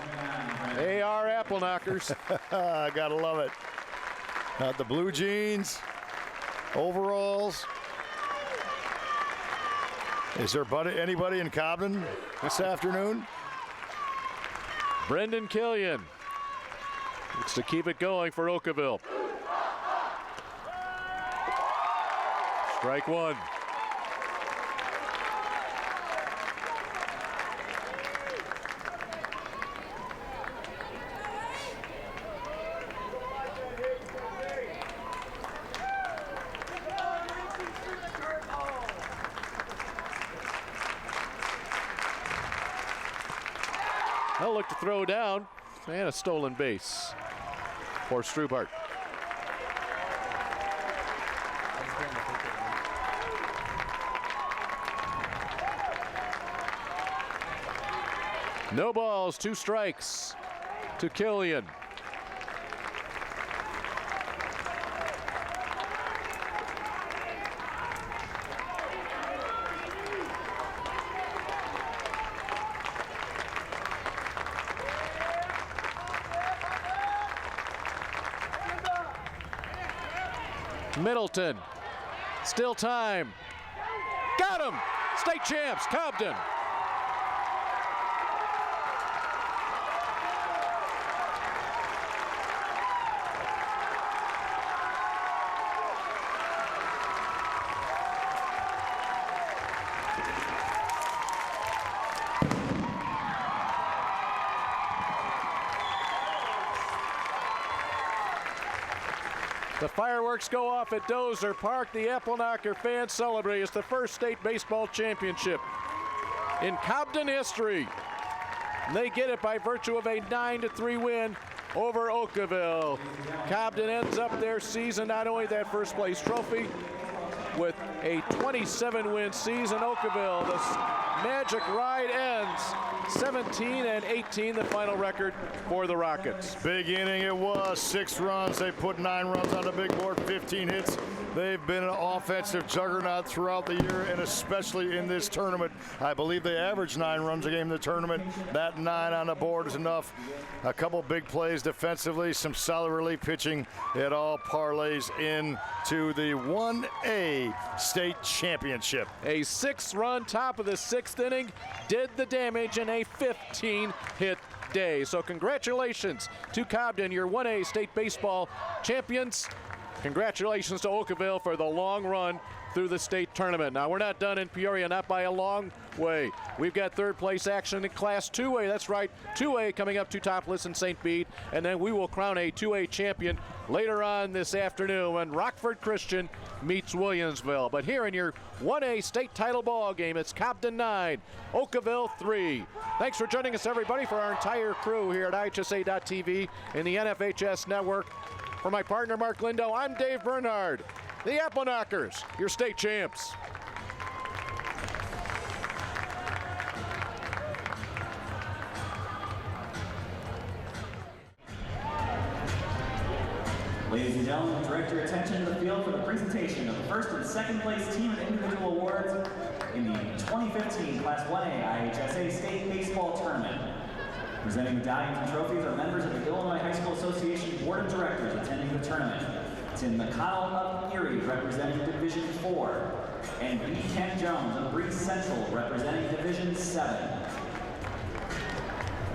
They are Apple Knockers. I gotta love it. Got the blue jeans, overalls. Is there anybody in Cobden this afternoon? Brendan Killian looks to keep it going for Okawville. Strike 1. They'll look to throw down, and a stolen base for Strubart. No balls, 2 strikes to Killian. Middleton, still time. Got him! State champs, Cobden. The fireworks go off at Dozer Park. The Apple Knocker fans celebrate. It's the first state baseball championship in Cobden history. And they get it by virtue of a 9-3 win over Okawville. Cobden ends up their season, not only that first place trophy, with a 27-win season. Okawville, the magic ride ends 17-18, the final record for the Rockets. Big inning it was, 6 runs. They put 9 runs on the big board, 15 hits. They've been an offensive juggernaut throughout the year, and especially in this tournament. I believe they averaged 9 runs a game in the tournament. That 9 on the board is enough. A couple big plays defensively, some solid relief pitching. It all parlays into the 1A state championship. A 6-run top of the 6th inning did the damage in a 15-hit day. So congratulations to Cobden, your 1A state baseball champions. Congratulations to Okawville for the long run through the state tournament. Now, we're not done in Peoria, not by a long way. We've got third place action in Class 2A. That's right, 2A coming up to Topless in St. Bede, and then we will crown a 2A champion later on this afternoon when Rockford Christian meets Williamsville. But here in your 1A state title ball game, it's Cobden 9, Okawville 3. Thanks for joining us, everybody, for our entire crew here at IHSA.TV and the NFHS Network. For my partner, Mark Lindo, I'm Dave Bernhard. The Apple Knockers, your state champs. Ladies and gentlemen, direct your attention to the field for the presentation of the first and second place team and individual awards in the 2015 Class 1A IHSA State Baseball Tournament. Presenting medallions and trophies are members of the Illinois High School Association Board of Directors attending the tournament. Tim McConnell of Erie representing Division 4, and B. Kent Jones of Breeze Central representing Division 7.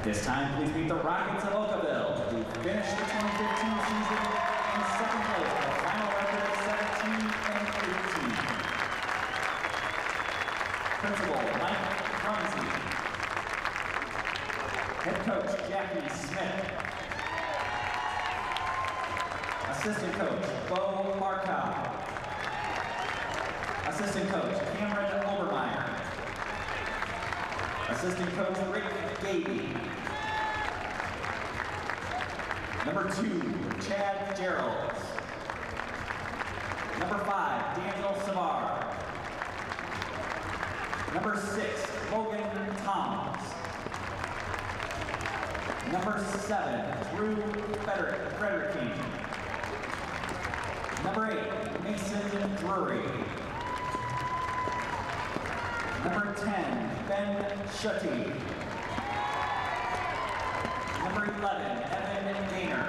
This time, please meet the Rockets of Okawville, who finished the 2015 season in second place with a final record of 17-18. Principal Mike Rumsey. Head coach Jackie Smith. Assistant coach Bo Markow. Assistant coach Cameron Obermeyer. Assistant coach Rick Gavey. Number 2, Chad Geralds. Number 5, Daniel Savar. Number 6, Logan Toms. Number 7, Drew Fredericking. Number 8, Mason Drury. Number 10, Ben Schutte. Number 11, Evan Gaynor.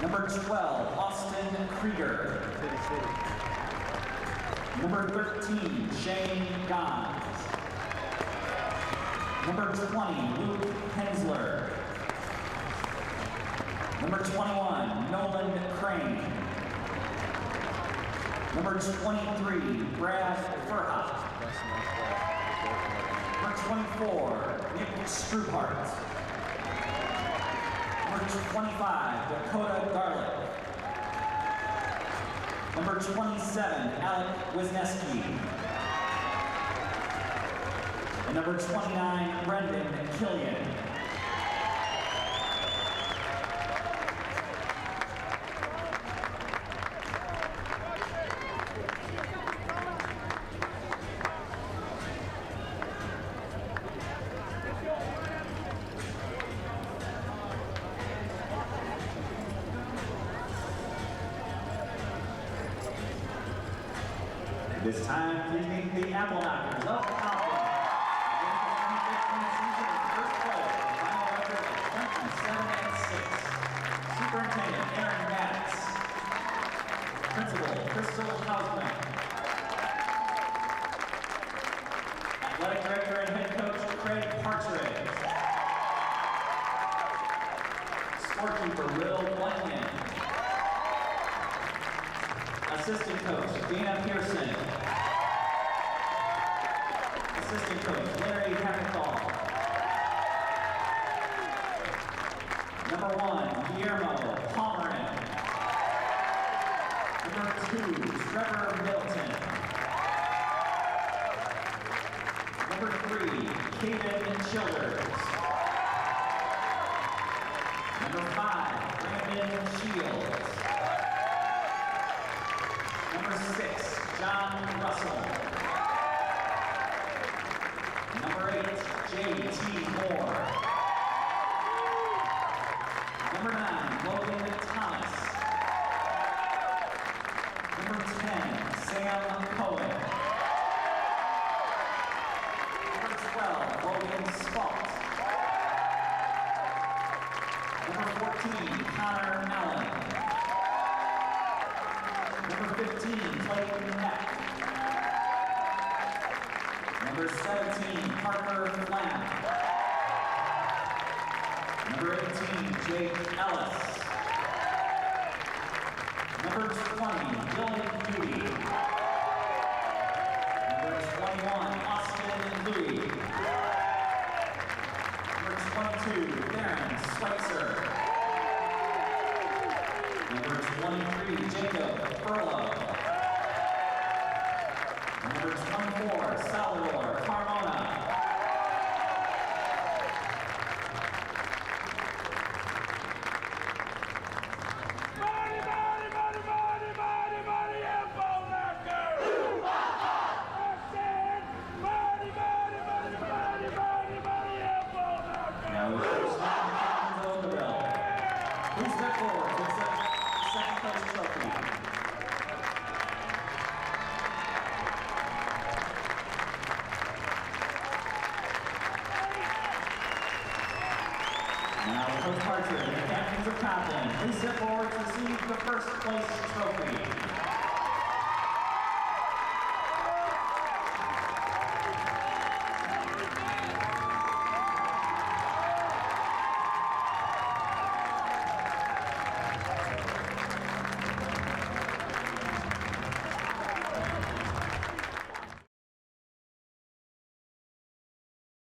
Number 12, Austin Krieger. Number 13, Shane Gons. Number 20, Luke Hensler. Number 21, Nolan Crane. Number 23, Brad Furhott. Number 24, Nick Struhart. Number 25, Dakota Garlick. Number 27, Alec Wisniewski. And number 29, Brendan Killian. This time, please meet the Apple Knockers of Cobden. First place, final record of 27-6. Superintendent Aaron Matz. Principal Crystal Hausman. Athletic Director and Head Coach Craig Partridge. Scorekeeper Will Blanton. Assistant Coach Dana Pearson. Assistant Coach Larry Hackenthal. Number 1, Guillermo Palmerin. Number 2, Trevor Middleton. Number 3, Caden Childers. Number 5, Brandon Shields. Number 6, John Russell. Number 8, J.T. Moore. Number 9, Logan Thomas. Number 10, Sam Cohen. Number 12, Logan Spalt. Number 14, Connor Allen. Number 15, Clayton Heck. Number 17, Parker Flam. Number 18, Jake Ellis. Number 20, Dylan Beauty. Number 21, Austin Louis. Number 22, Darren Schweitzer. Number 23, Jacob Furlow. Number 24, Salvador Carmona. Now we first have the captains of Okawville. Please step forward to accept the second place trophy. Now Coach Parcher and the captains of Cobden, please step forward to receive the first place trophy.